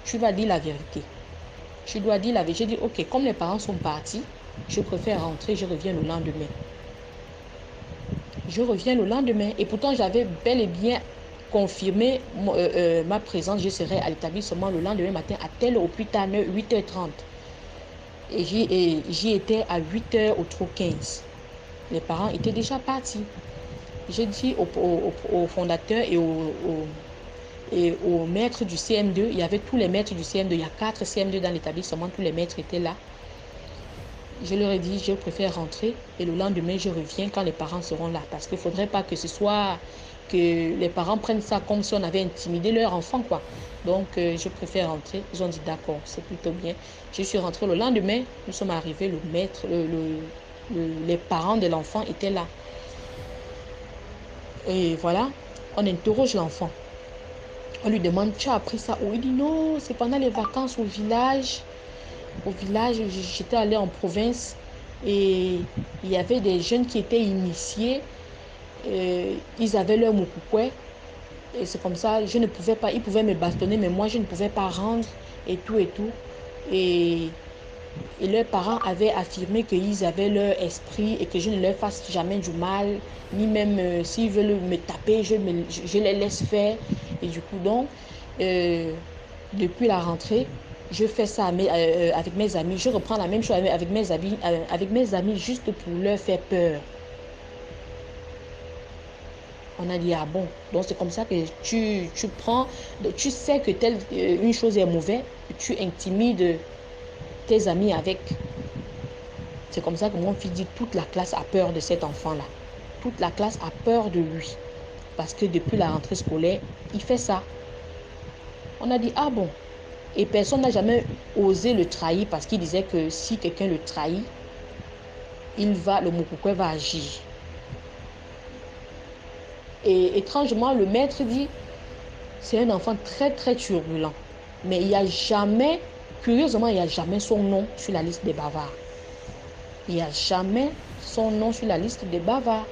tu vas dire la vérité. Je dois dire la vérité. J'ai dit ok, comme les parents sont partis, je préfère rentrer, je reviens le lendemain. Je reviens le lendemain et pourtant j'avais bel et bien confirmé ma présence. Je serai à l'établissement le lendemain matin à telle heure, au plus tard 8h30. Et j'y étais à 8h au trop 15. Les parents étaient déjà partis. J'ai dit au fondateur et au maître du CM2, il y avait tous les maîtres du CM2, il y a 4 CM2 dans l'établissement, tous les maîtres étaient là. Je leur ai dit, je préfère rentrer et le lendemain, je reviens quand les parents seront là. Parce qu'il ne faudrait pas que ce soit que les parents prennent ça comme si on avait intimidé leur enfant, quoi. Donc, je préfère rentrer. Ils ont dit, d'accord, c'est plutôt bien. Je suis rentrée le lendemain. Nous sommes arrivés, le maître, les parents de l'enfant étaient là. Et voilà, on interroge l'enfant. On lui demande, tu as appris ça où? Il dit, non, c'est pendant les vacances au village. Au village, j'étais allée en province et il y avait des jeunes qui étaient initiés. Ils avaient leur moukoukwé. Et c'est comme ça, je ne pouvais pas, ils pouvaient me bastonner, mais moi, je ne pouvais pas rendre et tout et tout. Et leurs parents avaient affirmé qu'ils avaient leur esprit et que je ne leur fasse jamais du mal, ni même s'ils veulent me taper, je les laisse faire. Et du coup, donc, depuis la rentrée, je fais ça avec mes amis. Je reprends la même chose avec mes amis juste pour leur faire peur. On a dit, ah bon, donc c'est comme ça que tu sais que une chose est mauvaise, tu intimides tes amis avec. C'est comme ça que mon fils dit, toute la classe a peur de cet enfant-là. Toute la classe a peur de lui. Parce que depuis la rentrée scolaire, il fait ça. On a dit, ah bon. Et personne n'a jamais osé le trahir parce qu'il disait que si quelqu'un le trahit, le moukoukwé va agir. Et étrangement, le maître dit, c'est un enfant très très turbulent. Mais il n'y a jamais, curieusement, il n'y a jamais son nom sur la liste des bavards. Il n'y a jamais son nom sur la liste des bavards.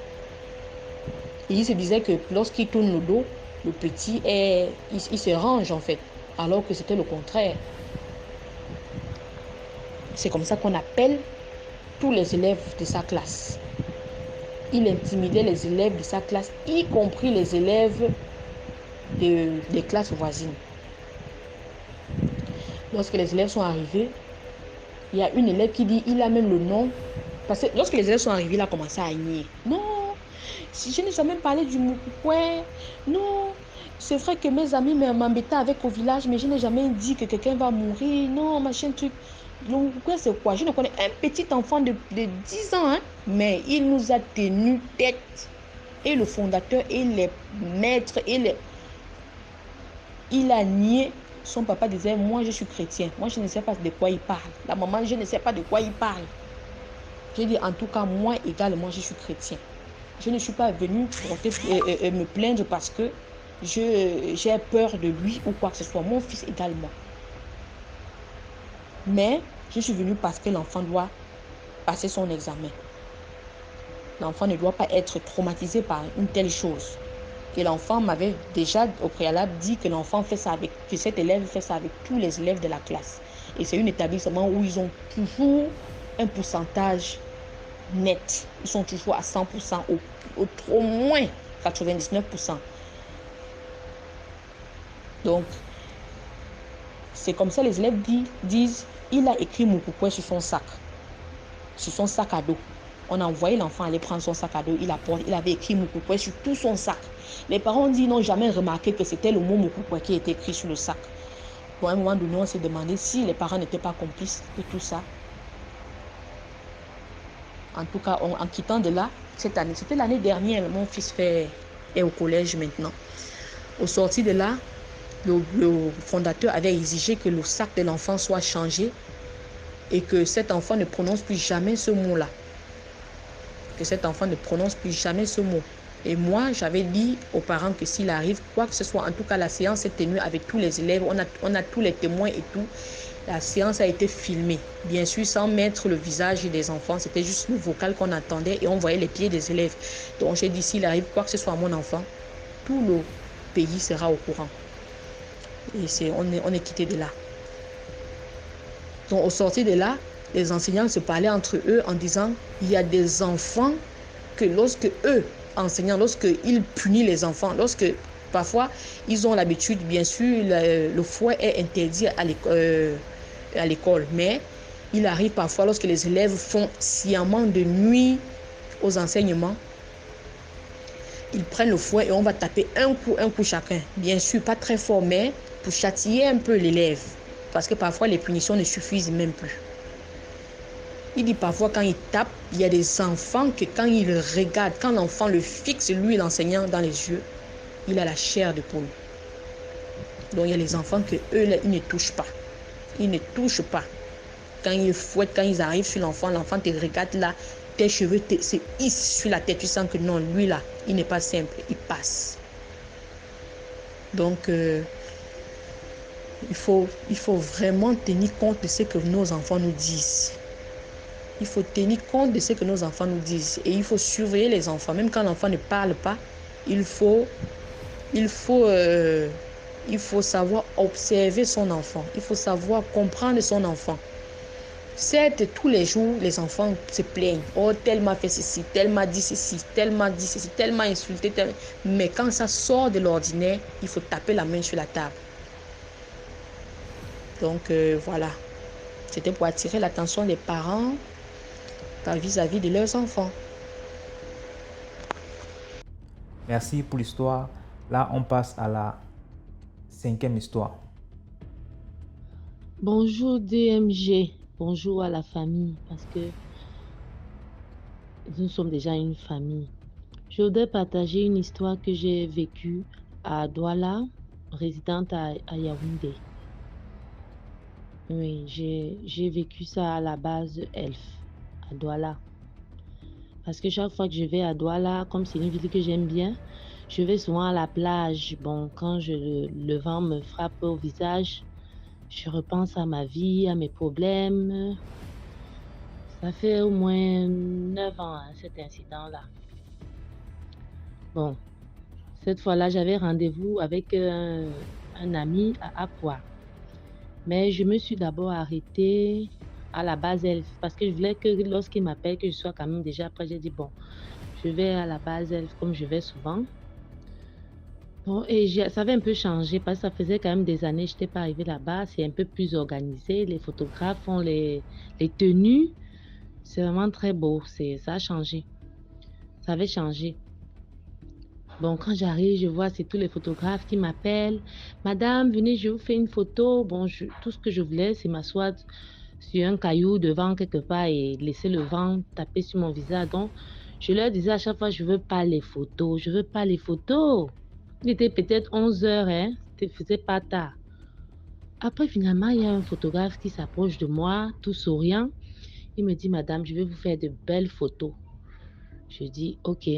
Et il se disait que lorsqu'il tourne le dos, le petit, il se range en fait. Alors que c'était le contraire. C'est comme ça qu'on appelle tous les élèves de sa classe. Il intimidait les élèves de sa classe, y compris les élèves des classes voisines. Lorsque les élèves sont arrivés, il y a une élève qui dit, il a même le nom. Parce que lorsque les élèves sont arrivés, il a commencé à nier. Non, si je n'ai jamais parlé du moukoukwé, non. C'est vrai que mes amis m'embêtaient avec au village, mais je n'ai jamais dit que quelqu'un va mourir. Non, machin, truc. Donc, c'est quoi? Je ne connais un petit enfant de 10 ans, hein, mais il nous a tenu tête. Et le fondateur, et les maîtres, il a nié. Son papa disait, moi, je suis chrétien. Moi, je ne sais pas de quoi il parle. La maman, je ne sais pas de quoi il parle. J'ai dit, en tout cas, moi, également, je suis chrétien. Je ne suis pas venue me plaindre parce que j'ai peur de lui ou quoi que ce soit. Mon fils également. Mais je suis venue parce que l'enfant doit passer son examen. L'enfant ne doit pas être traumatisé par une telle chose. Et l'enfant m'avait déjà au préalable dit que que cet élève fait ça avec tous les élèves de la classe. Et c'est un établissement où ils ont toujours un pourcentage net. Ils sont toujours à 100%, au moins 99%. Donc, c'est comme ça les élèves disent, il a écrit moukoukwé sur son sac à dos. On a envoyé l'enfant aller prendre son sac à dos, il avait écrit moukoukwé sur tout son sac. Les parents disent, n'ont jamais remarqué que c'était le mot moukoukwé qui était écrit sur le sac. Bon, à un moment donné, on s'est demandé si les parents n'étaient pas complices de tout ça. En tout cas, en quittant de là, cette année, c'était l'année dernière, mon fils est au collège maintenant. Au sorti de là, le fondateur avait exigé que le sac de l'enfant soit changé et que cet enfant ne prononce plus jamais ce mot-là. Que cet enfant ne prononce plus jamais ce mot. Et moi, j'avais dit aux parents que s'il arrive quoi que ce soit, en tout cas, la séance est tenue avec tous les élèves. On a tous les témoins et tout. La séance a été filmée. Bien sûr, sans mettre le visage des enfants. C'était juste le vocal qu'on entendait et on voyait les pieds des élèves. Donc, j'ai dit, s'il arrive quoi que ce soit à mon enfant, tout le pays sera au courant. Et on est quitté de là. Donc, au sortir de là, les enseignants se parlaient entre eux en disant, il y a des enfants que lorsque eux, enseignants, lorsqu'ils punissent les enfants, lorsque parfois ils ont l'habitude, bien sûr, le fouet est interdit à l'école, mais il arrive parfois lorsque les élèves font sciemment de nuit aux enseignements, ils prennent le fouet et on va taper un coup chacun. Bien sûr, pas très fort, mais pour châtier un peu l'élève, parce que parfois les punitions ne suffisent même plus. Il dit parfois quand il tape, il y a des enfants que quand ils regardent, quand l'enfant le fixe, lui l'enseignant dans les yeux, il a la chair de poule. Donc il y a les enfants que eux là, ils ne touchent pas. Ils ne touchent pas. Quand ils fouettent, quand ils arrivent sur l'enfant te regarde là, tes cheveux se hissent sur la tête. Tu sens que non, lui là, il n'est pas simple, il passe. Donc il faut vraiment tenir compte de ce que nos enfants nous disent. Il faut tenir compte de ce que nos enfants nous disent. Et il faut surveiller les enfants. Même quand l'enfant ne parle pas, il faut savoir observer son enfant. Il faut savoir comprendre son enfant. Certes, tous les jours, les enfants se plaignent. Oh, tel m'a fait ceci, tel m'a dit ceci, tel m'a dit ceci, tel m'a insulté. Mais quand ça sort de l'ordinaire, il faut taper la main sur la table. Donc, voilà. C'était pour attirer l'attention des parents vis-à-vis de leurs enfants. Merci pour l'histoire. Là, on passe à la 5e histoire. Bonjour DMG, bonjour à la famille, parce que nous sommes déjà une famille. Je voudrais partager une histoire que j'ai vécue à Douala, résidente à Yaoundé. Oui, j'ai vécu ça à la base Elf, à Douala. Parce que chaque fois que je vais à Douala, comme c'est une ville que j'aime bien, je vais souvent à la plage. Bon, quand le vent me frappe au visage, je repense à ma vie, à mes problèmes. Ça fait au moins 9 ans, cet incident-là. Bon, cette fois-là, j'avais rendez-vous avec un ami à Akwa. Mais je me suis d'abord arrêtée à la base Elf parce que je voulais que lorsqu'il m'appelle, que je sois quand même déjà prêt. J'ai dit, bon, je vais à la base Elf comme je vais souvent. Bon, et ça avait un peu changé parce que ça faisait quand même des années que je n'étais pas arrivée là-bas. C'est un peu plus organisé. Les photographes font les tenues. C'est vraiment très beau. Ça a changé. Ça avait changé. Bon, quand j'arrive, je vois, c'est tous les photographes qui m'appellent. Madame, venez, je vous fais une photo. Bon, tout ce que je voulais, c'est m'asseoir sur un caillou devant quelque part et laisser le vent taper sur mon visage. Donc, je leur disais à chaque fois, je ne veux pas les photos. Je ne veux pas les photos. Il était peut-être 11 heures, hein. Ça faisait pas tard. Après, finalement, il y a un photographe qui s'approche de moi, tout souriant. Il me dit, madame, je vais vous faire de belles photos. Je dis, ok.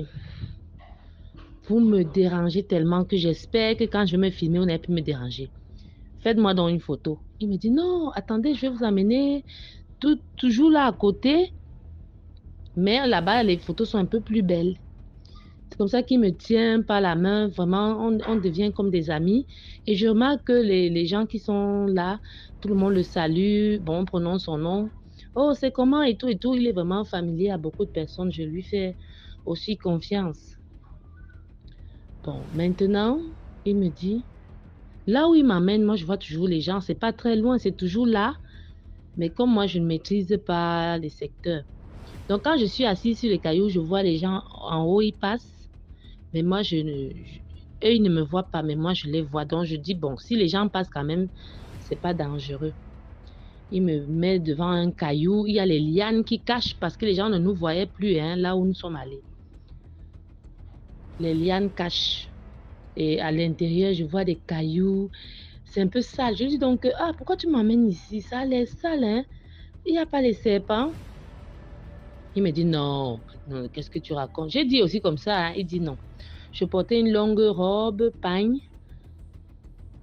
Vous me dérangez tellement que j'espère que quand je vais me filmer, vous n'allez plus me déranger. Faites-moi donc une photo. Il me dit, non, attendez, je vais vous amener toujours là à côté. Mais là-bas, les photos sont un peu plus belles. C'est comme ça qu'il me tient par la main. Vraiment, on devient comme des amis. Et je remarque que les gens qui sont là, tout le monde le salue. Bon, on prononce son nom. Oh, c'est comment et tout et tout. Il est vraiment familier à beaucoup de personnes. Je lui fais aussi confiance. Bon, maintenant, il me dit, là où il m'amène, moi, je vois toujours les gens. C'est pas très loin, c'est toujours là. Mais comme moi, je ne maîtrise pas les secteurs. Donc, quand je suis assise sur les cailloux, je vois les gens en haut, ils passent. Mais moi, eux, ils ne me voient pas, mais moi, je les vois. Donc, je dis, bon, si les gens passent quand même, c'est pas dangereux. Il me met devant un caillou. Il y a les lianes qui cachent parce que les gens ne nous voyaient plus, hein, là où nous sommes allés. Les lianes cachent. Et à l'intérieur, je vois des cailloux. C'est un peu sale. Je dis donc, pourquoi tu m'emmènes ici? Ça a l'air sale, hein? Il n'y a pas les serpents. Il me dit non, qu'est-ce que tu racontes? J'ai dit aussi comme ça, hein? Il dit non. Je portais une longue robe pagne,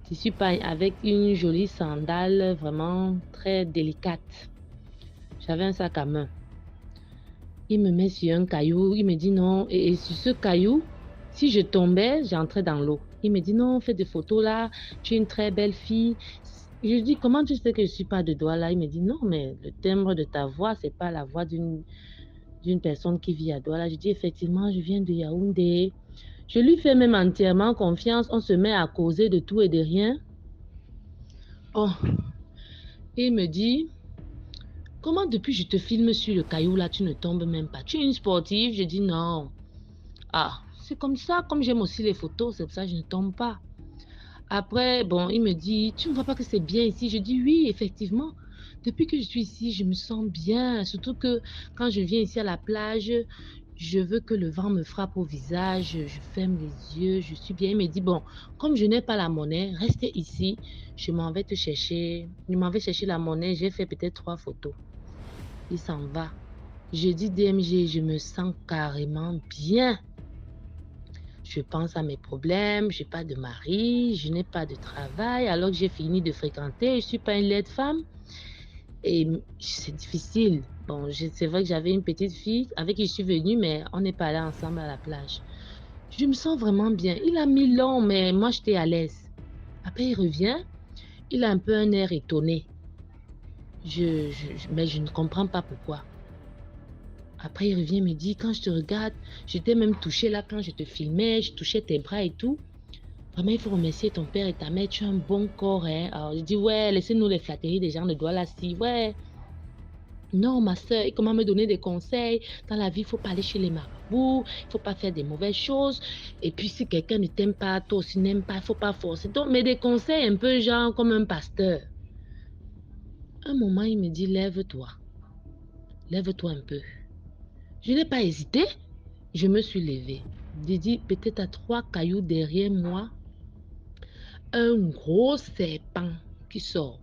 tissu pagne, avec une jolie sandale vraiment très délicate. J'avais un sac à main. Il me met sur un caillou, il me dit non, et sur ce caillou, si je tombais, j'entrais dans l'eau. Il me dit non, fais des photos là, tu es une très belle fille. Je lui dis comment tu sais que je ne suis pas de Douala? Il me dit non, mais le timbre de ta voix, c'est pas la voix d'une personne qui vit à Douala. Je dis effectivement, je viens de Yaoundé. Je lui fais même entièrement confiance, on se met à causer de tout et de rien. Oh, il me dit, comment depuis je te filme sur le caillou là, tu ne tombes même pas? Tu es une sportive? Je dis non. Ah, c'est comme ça, comme j'aime aussi les photos, c'est pour ça que je ne tombe pas. Après, bon, il me dit, tu ne vois pas que c'est bien ici? Je dis oui, effectivement. Depuis que je suis ici, je me sens bien. Surtout que quand je viens ici à la plage, je veux que le vent me frappe au visage. Je ferme les yeux, je suis bien. Il me dit, bon, comme je n'ai pas la monnaie, reste ici. Je m'en vais te chercher. Il m'en va chercher la monnaie. J'ai fait peut-être 3 photos. Il s'en va. Je dis DMG, je me sens carrément bien. Je pense à mes problèmes, je n'ai pas de mari, je n'ai pas de travail, alors que j'ai fini de fréquenter, je ne suis pas une laide femme. Et c'est difficile. Bon, c'est vrai que j'avais une petite fille avec qui je suis venue, mais on n'est pas allé ensemble à la plage. Je me sens vraiment bien. Il a mis long, mais moi, j'étais à l'aise. Après, il revient, il a un peu un air étonné. Mais je ne comprends pas pourquoi. Après, il revient, me dit, quand je te regarde, je t'ai même touché là, quand je te filmais, je touchais tes bras et tout. Vraiment, il faut remercier ton père et ta mère, tu as un bon corps, hein. Alors, je dis, ouais, laissez-nous les flatteries des gens de Douala, si, ouais. Non, ma soeur, il commence à me donner des conseils. Dans la vie, il ne faut pas aller chez les marabouts, il ne faut pas faire des mauvaises choses. Et puis, si quelqu'un ne t'aime pas, toi aussi n'aime pas, il ne faut pas forcer. Donc, mais des conseils un peu genre comme un pasteur. Un moment, il me dit, lève-toi. Lève-toi un peu. Je n'ai pas hésité. Je me suis levée. J'ai dit, peut-être à 3 cailloux derrière moi, un gros serpent qui sort.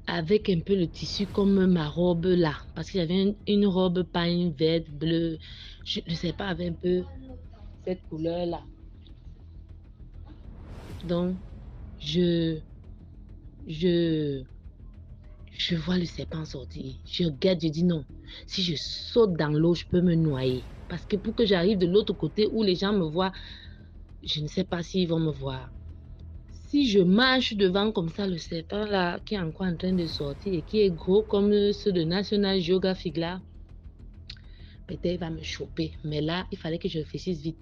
Avec un peu le tissu comme ma robe là. Parce que j'avais une robe pagne verte, bleue. Je ne sais pas, avait un peu cette couleur là. Donc, je vois le serpent sortir. Je regarde, je dis non. Si je saute dans l'eau, je peux me noyer. Parce que pour que j'arrive de l'autre côté où les gens me voient, je ne sais pas s'ils vont me voir. Si je marche devant comme ça, le serpent là, qui est encore en train de sortir et qui est gros comme ceux de National Geographic là, peut-être il va me choper. Mais là, il fallait que je réfléchisse vite.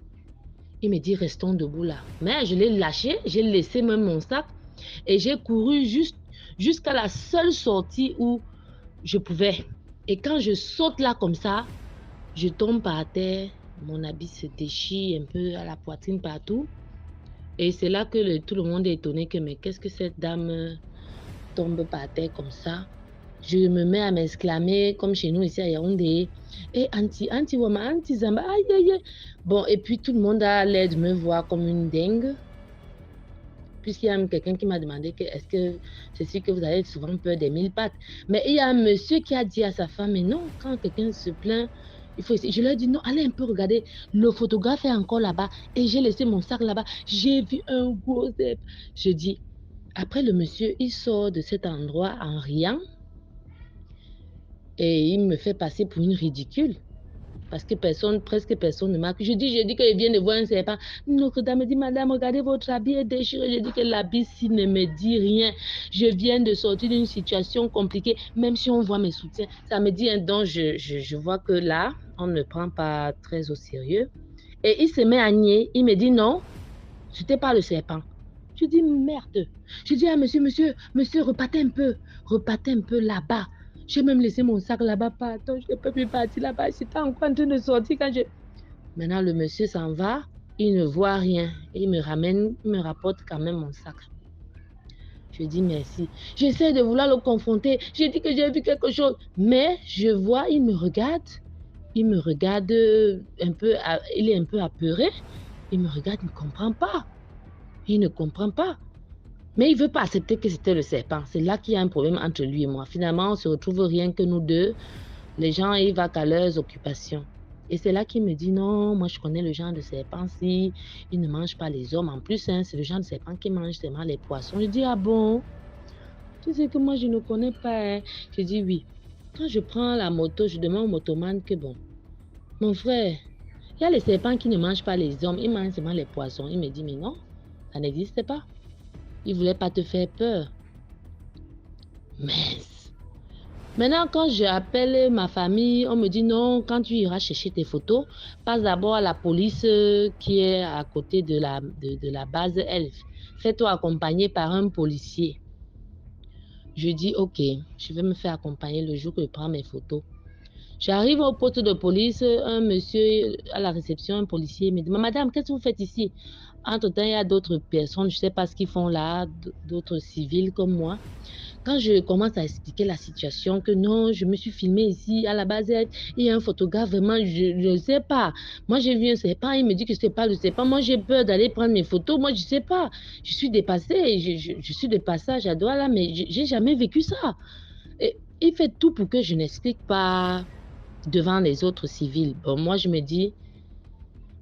Il me dit, restons debout là. Mais je l'ai lâché, j'ai laissé même mon sac et j'ai couru jusqu'à la seule sortie où je pouvais. Et quand je saute là comme ça, je tombe par terre, mon habit se déchire un peu à la poitrine partout. Et c'est là que tout le monde est étonné que mais qu'est-ce que cette dame tombe par terre comme ça? Je me mets à m'exclamer comme chez nous ici à Yaoundé. Et anti Wama, anti Zamba, aïe aïe aïe. Bon, et puis tout le monde a l'air de me voir comme une dingue. Puisqu'il y a même quelqu'un qui m'a demandé que est-ce que c'est sûr que vous avez souvent peur des 1000 pattes. Mais il y a un monsieur qui a dit à sa femme, mais non, quand quelqu'un se plaint, il faut essayer. Je lui ai dit non, allez un peu regarder. Le photographe est encore là-bas et j'ai laissé mon sac là-bas. J'ai vu un gros zèbre. Je dis, après le monsieur, il sort de cet endroit en riant et il me fait passer pour une ridicule. Parce que presque personne ne marque. Je dis qu'il vient de voir un serpent. Notre dame me dit, madame, regardez votre habit est déchiré. Je dis que l'habit ci ne me dit rien. Je viens de sortir d'une situation compliquée. Même si on voit mes soutiens, ça me dit un don. Je vois que là, on ne prend pas très au sérieux. Et il se met à nier. Il me dit non, c'était pas le serpent. Je dis merde. Je dis à monsieur, repartez un peu là-bas. J'ai même laissé mon sac là-bas, pardon, je ne peux plus partir là-bas. J'étais encore en train de sortir quand je... Maintenant, le monsieur s'en va, il ne voit rien. Et il me rapporte quand même mon sac. Je dis merci. J'essaie de vouloir le confronter. J'ai dit que j'ai vu quelque chose. Mais je vois, il me regarde un peu, il est un peu apeuré. Il me regarde, il ne comprend pas. Il ne comprend pas. Mais il ne veut pas accepter que c'était le serpent. C'est là qu'il y a un problème entre lui et moi. Finalement, on ne se retrouve rien que nous deux. Les gens, ils vont qu'à leurs occupations. Et c'est là qu'il me dit, non, moi je connais le genre de serpent-ci, il ne mange pas les hommes. En plus, hein, c'est le genre de serpent qui mange seulement les poissons. Je dis, ah bon? Tu sais que moi je ne connais pas. Hein. Je dis, oui. Quand je prends la moto, je demande au motoman que bon, mon frère, il y a les serpents qui ne mangent pas les hommes, ils mangent seulement les poissons. Il me dit, mais non, ça n'existe pas. Il ne voulait pas te faire peur. Mince. Maintenant, quand j'appelle ma famille, on me dit non, quand tu iras chercher tes photos, passe d'abord à la police qui est à côté de la base Elf. Fais-toi accompagner par un policier. Je dis ok, je vais me faire accompagner le jour que je prends mes photos. J'arrive au poste de police, un monsieur à la réception, un policier me dit, madame, qu'est-ce que vous faites ici? Entre-temps, il y a d'autres personnes, je ne sais pas ce qu'ils font là, d'autres civils comme moi. Quand je commence à expliquer la situation, que non, je me suis filmée ici à la base, il y a un photographe, vraiment, je ne sais pas. Moi, j'ai vu un serpent, il me dit que ce n'est pas le serpent. Moi, j'ai peur d'aller prendre mes photos. Moi, je ne sais pas. Je suis dépassée, je suis de passage à Douala, mais je n'ai jamais vécu ça. Et il fait tout pour que je n'explique pas devant les autres civils. Bon, moi, je me dis,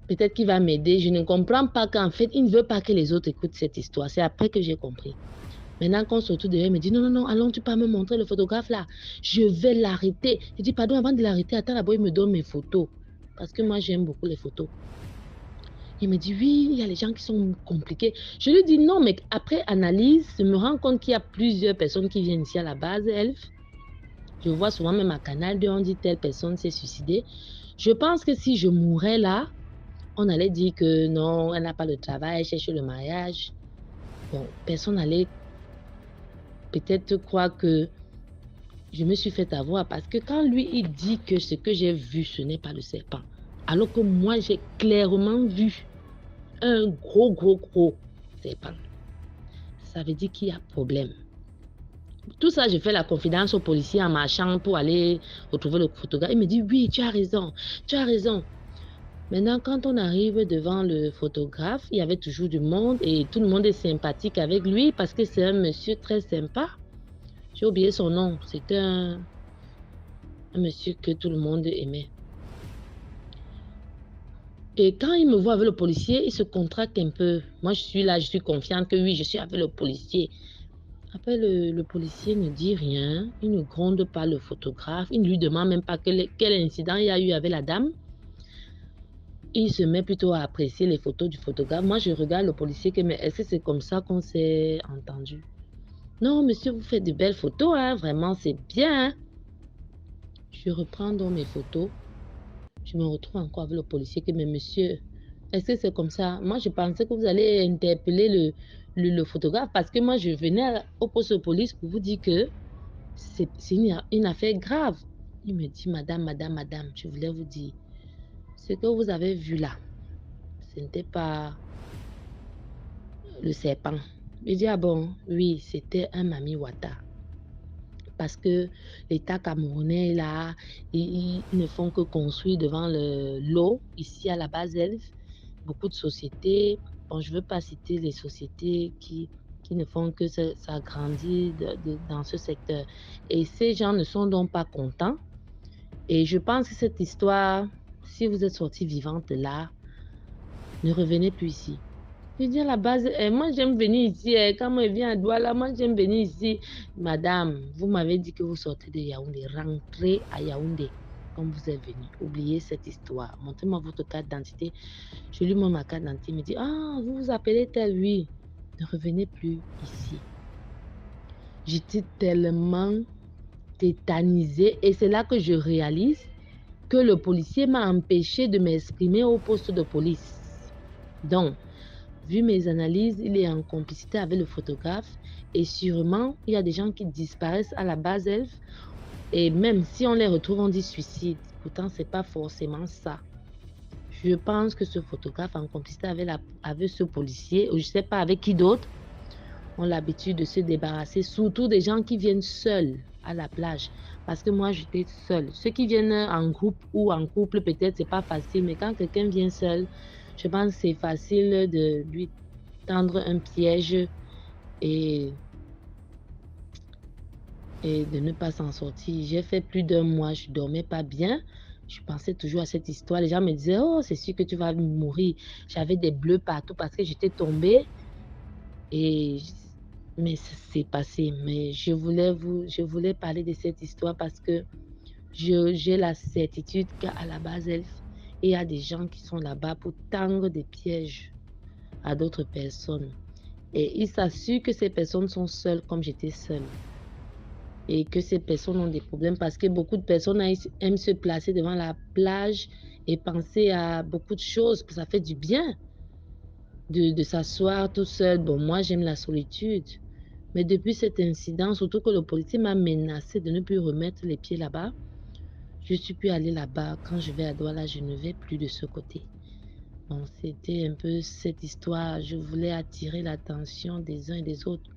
peut-être qu'il va m'aider. Je ne comprends pas qu'en fait, il ne veut pas que les autres écoutent cette histoire. C'est après que j'ai compris. Maintenant, quand surtout derrière, il me dit, non, non, non, allons, tu peux me montrer le photographe là. Je vais l'arrêter. Je dis, pardon, avant de l'arrêter, attends d'abord, il me donne mes photos. Parce que moi, j'aime beaucoup les photos. Il me dit, oui, il y a les gens qui sont compliqués. Je lui dis, non, mais après analyse, je me rends compte qu'il y a plusieurs personnes qui viennent ici à la base, Elf. Je vois souvent même à Canal 2, on dit telle personne s'est suicidée. Je pense que si je mourais là, on allait dire que non, elle n'a pas le travail, elle cherche le mariage. Bon, personne n'allait peut-être croire que je me suis fait avoir parce que quand lui, il dit que ce que j'ai vu, ce n'est pas le serpent, alors que moi, j'ai clairement vu un gros serpent, ça veut dire qu'il y a problème. Tout ça, je fais la confidence au policier en marchant pour aller retrouver le photographe. Il me dit, oui, tu as raison, tu as raison. Maintenant, quand on arrive devant le photographe, il y avait toujours du monde et tout le monde est sympathique avec lui parce que c'est un monsieur très sympa. J'ai oublié son nom. C'était un monsieur que tout le monde aimait. Et quand il me voit avec le policier, il se contracte un peu. Moi, je suis là, je suis confiante que oui, je suis avec le policier. Après, le policier ne dit rien. Il ne gronde pas le photographe. Il ne lui demande même pas quel incident il y a eu avec la dame. Il se met plutôt à apprécier les photos du photographe. Moi, je regarde le policier, mais est-ce que c'est comme ça qu'on s'est entendu? Non, monsieur, vous faites de belles photos, hein? Vraiment, c'est bien. Hein? Je reprends donc mes photos. Je me retrouve encore avec le policier, mais monsieur, est-ce que c'est comme ça? Moi, je pensais que vous allez interpeller le photographe parce que moi, je venais au poste de police pour vous dire que c'est une affaire grave. Il me dit, madame, je voulais vous dire, ce que vous avez vu là, ce n'était pas le serpent. Il dit, ah bon, oui, c'était un Mami Wata. Parce que l'État camerounais, là, ils ne font que construire devant l'eau, ici à la base Elf, beaucoup de sociétés. Bon, je ne veux pas citer les sociétés qui ne font que ça grandit dans ce secteur. Et ces gens ne sont donc pas contents. Et je pense que cette histoire, si vous êtes sortie vivante là, ne revenez plus ici. Je dis à la base, moi j'aime venir ici, quand moi je viens à Douala, moi j'aime venir ici. Madame, vous m'avez dit que vous sortez de Yaoundé, rentrez à Yaoundé comme vous êtes venu. Oubliez cette histoire, montrez-moi votre carte d'identité. Je lui montre ma carte d'identité, il me dit, ah, vous vous appelez tel, oui, ne revenez plus ici. J'étais tellement tétanisée et c'est là que je réalise que le policier m'a empêché de m'exprimer au poste de police. Donc, vu mes analyses, il est en complicité avec le photographe et sûrement, il y a des gens qui disparaissent à la base Elf et même si on les retrouve, on dit suicide. Pourtant, ce n'est pas forcément ça. Je pense que ce photographe en complicité avec ce policier, ou je ne sais pas avec qui d'autre, ont l'habitude de se débarrasser, surtout des gens qui viennent seuls à la plage. Parce que moi, j'étais seule. Ceux qui viennent en groupe ou en couple, peut-être, c'est pas facile, mais quand quelqu'un vient seul, je pense que c'est facile de lui tendre un piège et de ne pas s'en sortir. J'ai fait plus d'1 mois, je ne dormais pas bien Je pensais toujours à cette histoire. Les gens me disaient, oh, c'est sûr que tu vas mourir. J'avais des bleus partout parce que j'étais tombée. Mais ça s'est passé. Mais je voulais parler de cette histoire parce que j'ai la certitude qu'à la base, il y a des gens qui sont là-bas pour tendre des pièges à d'autres personnes. Et ils s'assurent que ces personnes sont seules comme j'étais seule. Et que ces personnes ont des problèmes parce que beaucoup de personnes aiment se placer devant la plage et penser à beaucoup de choses. Ça fait du bien de s'asseoir tout seul. Bon, moi, j'aime la solitude. Mais depuis cet incident, surtout que le policier m'a menacé de ne plus remettre les pieds là-bas, je ne suis plus allée là-bas. Quand je vais à Douala, je ne vais plus de ce côté. Bon, c'était un peu cette histoire. Je voulais attirer l'attention des uns et des autres.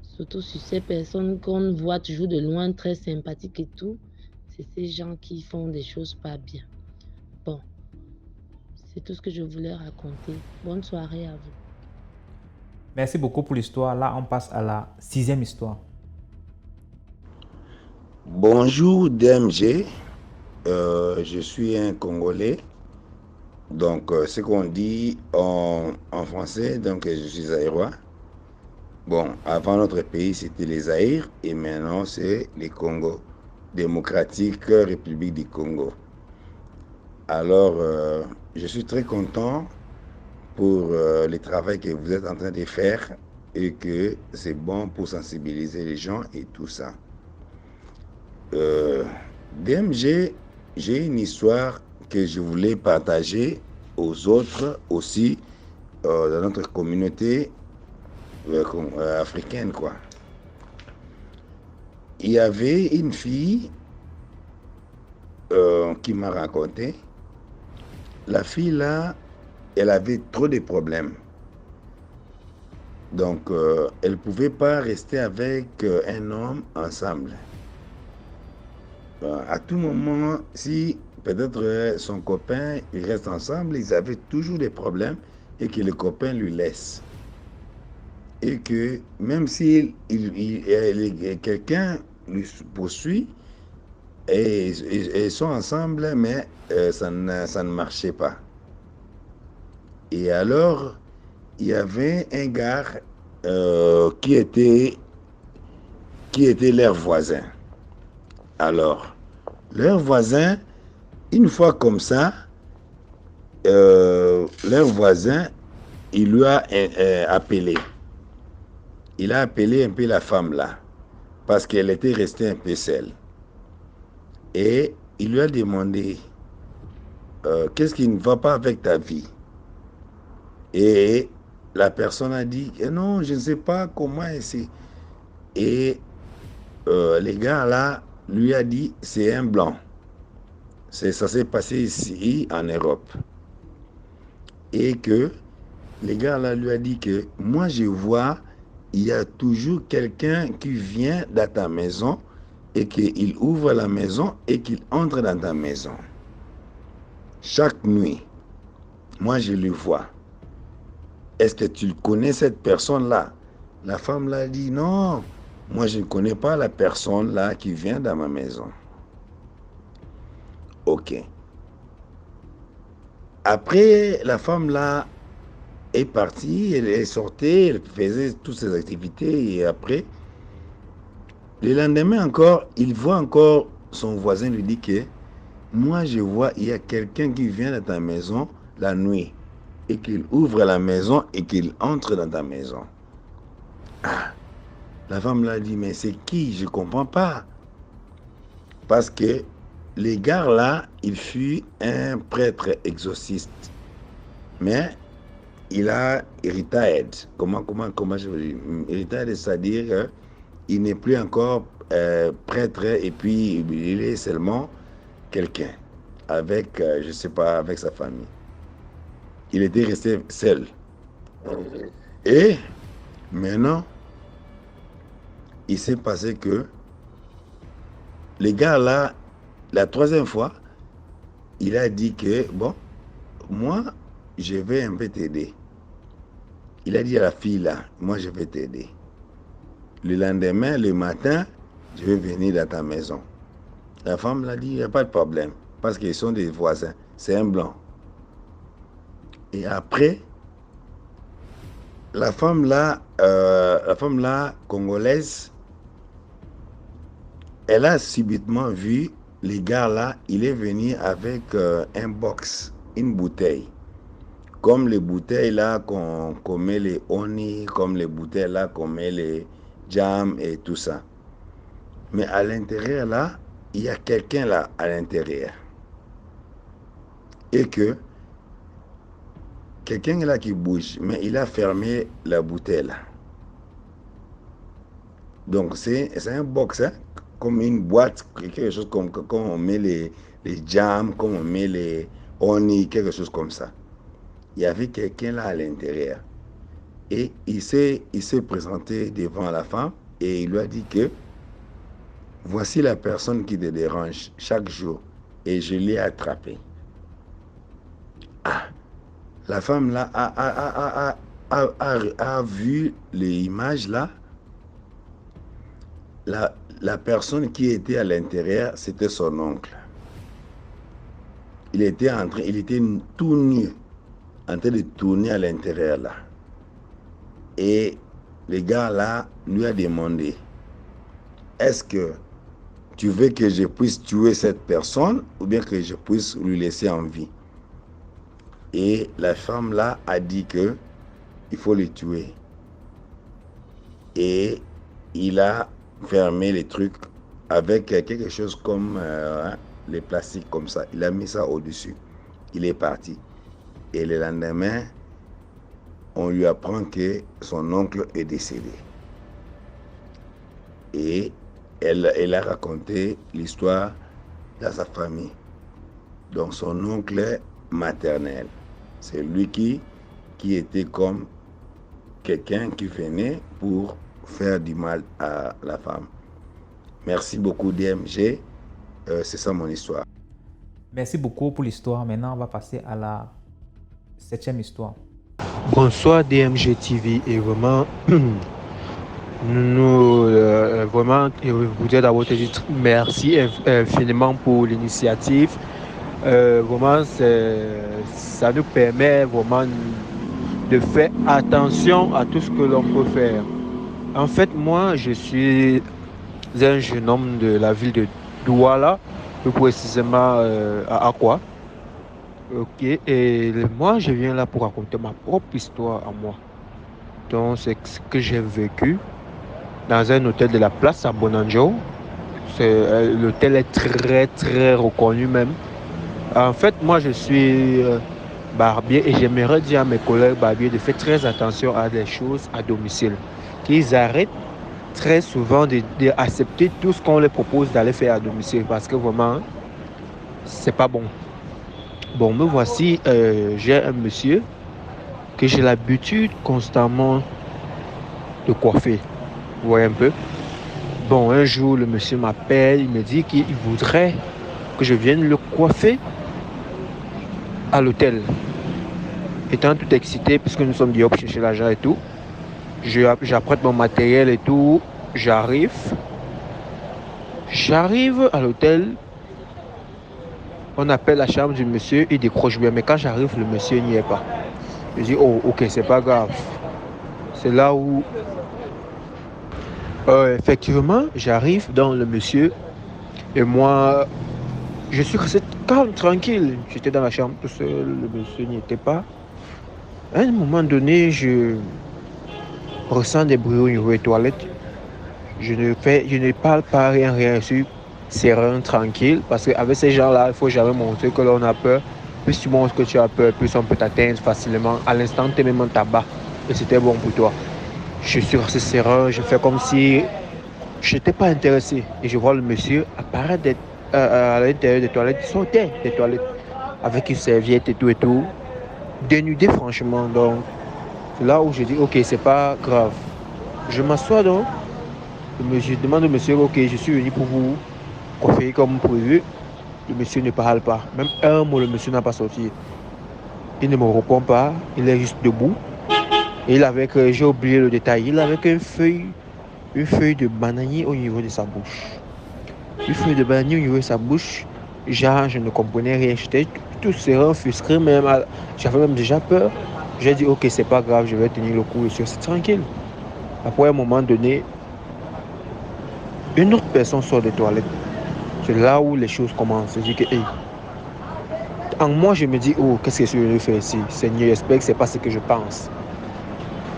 Surtout sur ces personnes qu'on voit toujours de loin, très sympathiques et tout. C'est ces gens qui font des choses pas bien. Bon, c'est tout ce que je voulais raconter. Bonne soirée à vous. Merci beaucoup pour l'histoire. Là, on passe à la 6e histoire. Bonjour DMG, je suis un Congolais. Donc, ce qu'on dit en français, donc je suis zaïrois. Bon, avant notre pays, c'était les Zaïre et maintenant, c'est les Congo démocratique, République du Congo. Alors, je suis très content pour le travail que vous êtes en train de faire et que c'est bon pour sensibiliser les gens et tout ça. DMG, j'ai une histoire que je voulais partager aux autres aussi dans notre communauté africaine, quoi. Il y avait une fille qui m'a raconté. La fille là, elle avait trop de problèmes. Donc, elle ne pouvait pas rester avec un homme ensemble. À tout moment, si peut-être son copain, ils restent ensemble, ils avaient toujours des problèmes et que le copain lui laisse. Et que même si quelqu'un lui poursuit, et ils sont ensemble, mais ça ne marchait pas. Et alors, il y avait un gars qui était leur voisin. Alors, leur voisin, une fois comme ça, leur voisin, il lui a appelé. Il a appelé un peu la femme là, parce qu'elle était restée un peu seule. Et il lui a demandé, qu'est-ce qui ne va pas avec ta vie? Et la personne a dit, non, je ne sais pas comment c'est. Et les gars là lui a dit, c'est un blanc. Ça s'est passé ici en Europe. Et que les gars là lui a dit que moi je vois, il y a toujours quelqu'un qui vient dans ta maison et qu'il ouvre la maison et qu'il entre dans ta maison. Chaque nuit, moi je le vois. Est-ce que tu connais cette personne-là? La femme l'a dit, non, moi je ne connais pas la personne-là qui vient dans ma maison. Ok. Après, la femme-là est partie, elle est sortie, elle faisait toutes ses activités et après, le lendemain encore, il voit encore son voisin lui dit que moi je vois, il y a quelqu'un qui vient dans ta maison la nuit et qu'il ouvre la maison et qu'il entre dans ta maison. Ah, la femme l'a dit, mais c'est qui? Je ne comprends pas. Parce que les gars là, il fut un prêtre exorciste. Mais il a retired. Comment je veux dire? Retired, c'est-à-dire il n'est plus encore prêtre et puis il est seulement quelqu'un avec, je ne sais pas, avec sa famille. Il était resté seul. Et maintenant, il s'est passé que les gars là, la troisième fois, il a dit que, bon, moi, je vais un peu t'aider. Il a dit à la fille là, moi je vais t'aider. Le lendemain, le matin, je vais venir dans ta maison. La femme l'a dit, il n'y a pas de problème. parce qu'ils sont des voisins. C'est un blanc. Et après, la femme là, congolaise, elle a subitement vu les gars là, il est venu avec un box, une bouteille. Comme les bouteilles là qu'on met les honey, comme les bouteilles là qu'on met les jam et tout ça. Mais à l'intérieur là, il y a quelqu'un là à l'intérieur. Et que quelqu'un là qui bouge, mais il a fermé la bouteille là. Donc c'est un box, hein, comme une boîte, quelque chose comme on met les jams, comme on met les honey, quelque chose comme ça. Il y avait quelqu'un là à l'intérieur. Et il s'est présenté devant la femme et il lui a dit que voici la personne qui te dérange chaque jour et je l'ai attrapé. Ah, la femme là a vu les images là. La personne qui était à l'intérieur, c'était son oncle. Il était tout nu, en train de tourner à l'intérieur là. Et le gars là lui a demandé, est-ce que tu veux que je puisse tuer cette personne ou bien que je puisse lui laisser en vie? Et la femme là a dit que il faut le tuer. Et il a fermé les trucs avec quelque chose comme les plastiques comme ça. Il a mis ça au-dessus. Il est parti. Et le lendemain, on lui apprend que son oncle est décédé. Et elle a raconté l'histoire dans sa famille. Donc son oncle maternel, c'est lui qui était comme quelqu'un qui venait pour faire du mal à la femme. Merci beaucoup DMG. C'est ça mon histoire. Merci beaucoup pour l'histoire. Maintenant, on va passer à la 7e histoire. Bonsoir DMG TV et vraiment, vraiment, je voudrais d'abord te dire merci infiniment pour l'initiative. Vraiment, ça nous permet vraiment de faire attention à tout ce que l'on peut faire. En fait, moi, je suis un jeune homme de la ville de Douala, plus précisément à Akwa. Ok, et moi, je viens là pour raconter ma propre histoire à moi. Donc, c'est ce que j'ai vécu dans un hôtel de la place à Bonanjo. L'hôtel est très, très reconnu même. En fait, moi, je suis barbier et j'aimerais dire à mes collègues barbiers de faire très attention à des choses à domicile. Qu'ils arrêtent très souvent d'accepter tout ce qu'on leur propose d'aller faire à domicile parce que vraiment, c'est pas bon. Bon, me voici, j'ai un monsieur que j'ai l'habitude constamment de coiffer. Vous voyez un peu? Bon, un jour, le monsieur m'appelle, il me dit qu'il voudrait que je vienne le coiffer à l'hôtel. Étant tout excité, puisque nous sommes dit hop chercher l'argent et tout, j'apprête mon matériel et tout, j'arrive à l'hôtel, on appelle la chambre du monsieur, il décroche bien, mais quand j'arrive, le monsieur n'y est pas. Je dis, oh, ok, c'est pas grave. C'est là où, effectivement, j'arrive dans le monsieur, et moi, je suis resté calme, tranquille. J'étais dans la chambre tout seul, le monsieur n'y était pas. À un moment donné, je ressens des bruits au niveau des toilettes. Je ne parle pas, rien, je suis serein, tranquille, parce qu'avec ces gens-là, il ne faut jamais montrer que l'on a peur. Plus tu montres que tu as peur, plus on peut t'atteindre facilement. À l'instant, tu es même en tabac, et c'était bon pour toi. Je suis resté serein, je fais comme si je n'étais pas intéressé. Et je vois le monsieur apparaître à l'intérieur des toilettes, il sortait des toilettes, avec une serviette et tout, dénudé franchement. Donc, c'est là où je dis, ok, c'est pas grave. Je m'assois donc, je demande au monsieur, ok, je suis venu pour vous coiffer comme prévu. Le monsieur ne parle pas. Même un mot, le monsieur n'a pas sorti. Il ne me répond pas, il est juste debout. Et j'ai oublié le détail, il avait une feuille de bananier au niveau de sa bouche. Une feuille de bananier au niveau de sa bouche. Genre, je ne comprenais rien. J'étais tout serein, frustré même. J'avais même déjà peur. J'ai dit, ok, c'est pas grave, je vais tenir le coup et je suis resté tranquille. Après, à un moment donné, une autre personne sort des toilettes. C'est là où les choses commencent. Je dis que, hey. En moi, je me dis, oh, qu'est-ce que je vais faire ici? Seigneur, j'espère que ce n'est pas ce que je pense.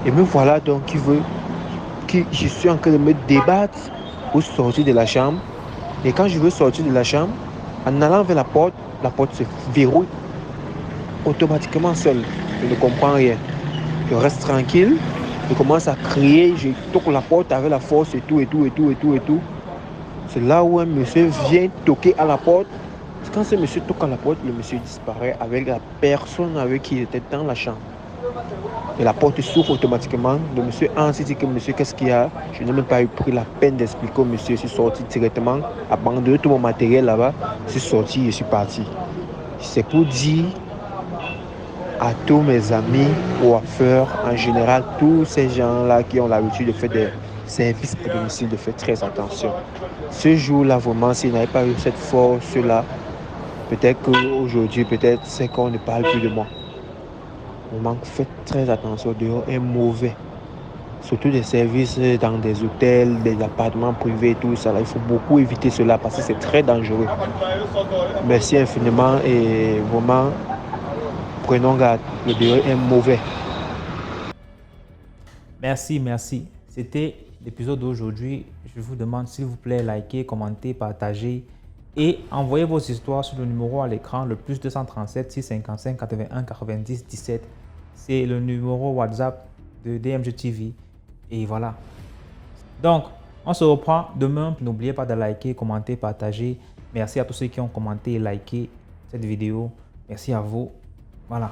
Et me voilà donc je suis en train de me débattre pour sortir de la chambre. Et quand je veux sortir de la chambre, en allant vers la porte se verrouille automatiquement seule. Je ne comprends rien. Je reste tranquille. Je commence à crier. Je toque la porte avec la force et tout. C'est là où un monsieur vient toquer à la porte. Quand ce monsieur toque à la porte, le monsieur disparaît avec la personne avec qui il était dans la chambre. Et la porte s'ouvre automatiquement. Le monsieur Hans dit que monsieur, qu'est-ce qu'il y a? Je n'ai même pas eu pris la peine d'expliquer au monsieur. Je suis sorti directement, abandonné tout mon matériel là-bas. Je suis sorti et je suis parti. C'est pour dire à tous mes amis, coiffeurs, en général, tous ces gens-là qui ont l'habitude de faire des services à domicile, de faire très attention. Ce jour-là, vraiment, s'il n'avait pas eu cette force-là, peut-être qu'aujourd'hui, c'est qu'on ne parle plus de moi. Vraiment, faites très attention, dehors est mauvais. Surtout des services dans des hôtels, des appartements privés, tout ça. Là, il faut beaucoup éviter cela parce que c'est très dangereux. Merci infiniment et vraiment, prenons garde, le dehors est mauvais. Merci. C'était l'épisode d'aujourd'hui. Je vous demande s'il vous plaît, likez, commentez, partagez et envoyez vos histoires sur le numéro à l'écran, le plus 237 655 81 90 17. C'est le numéro WhatsApp de DMG TV. Et voilà. Donc, on se reprend demain. N'oubliez pas de liker, commenter, partager. Merci à tous ceux qui ont commenté et liké cette vidéo. Merci à vous. Voilà.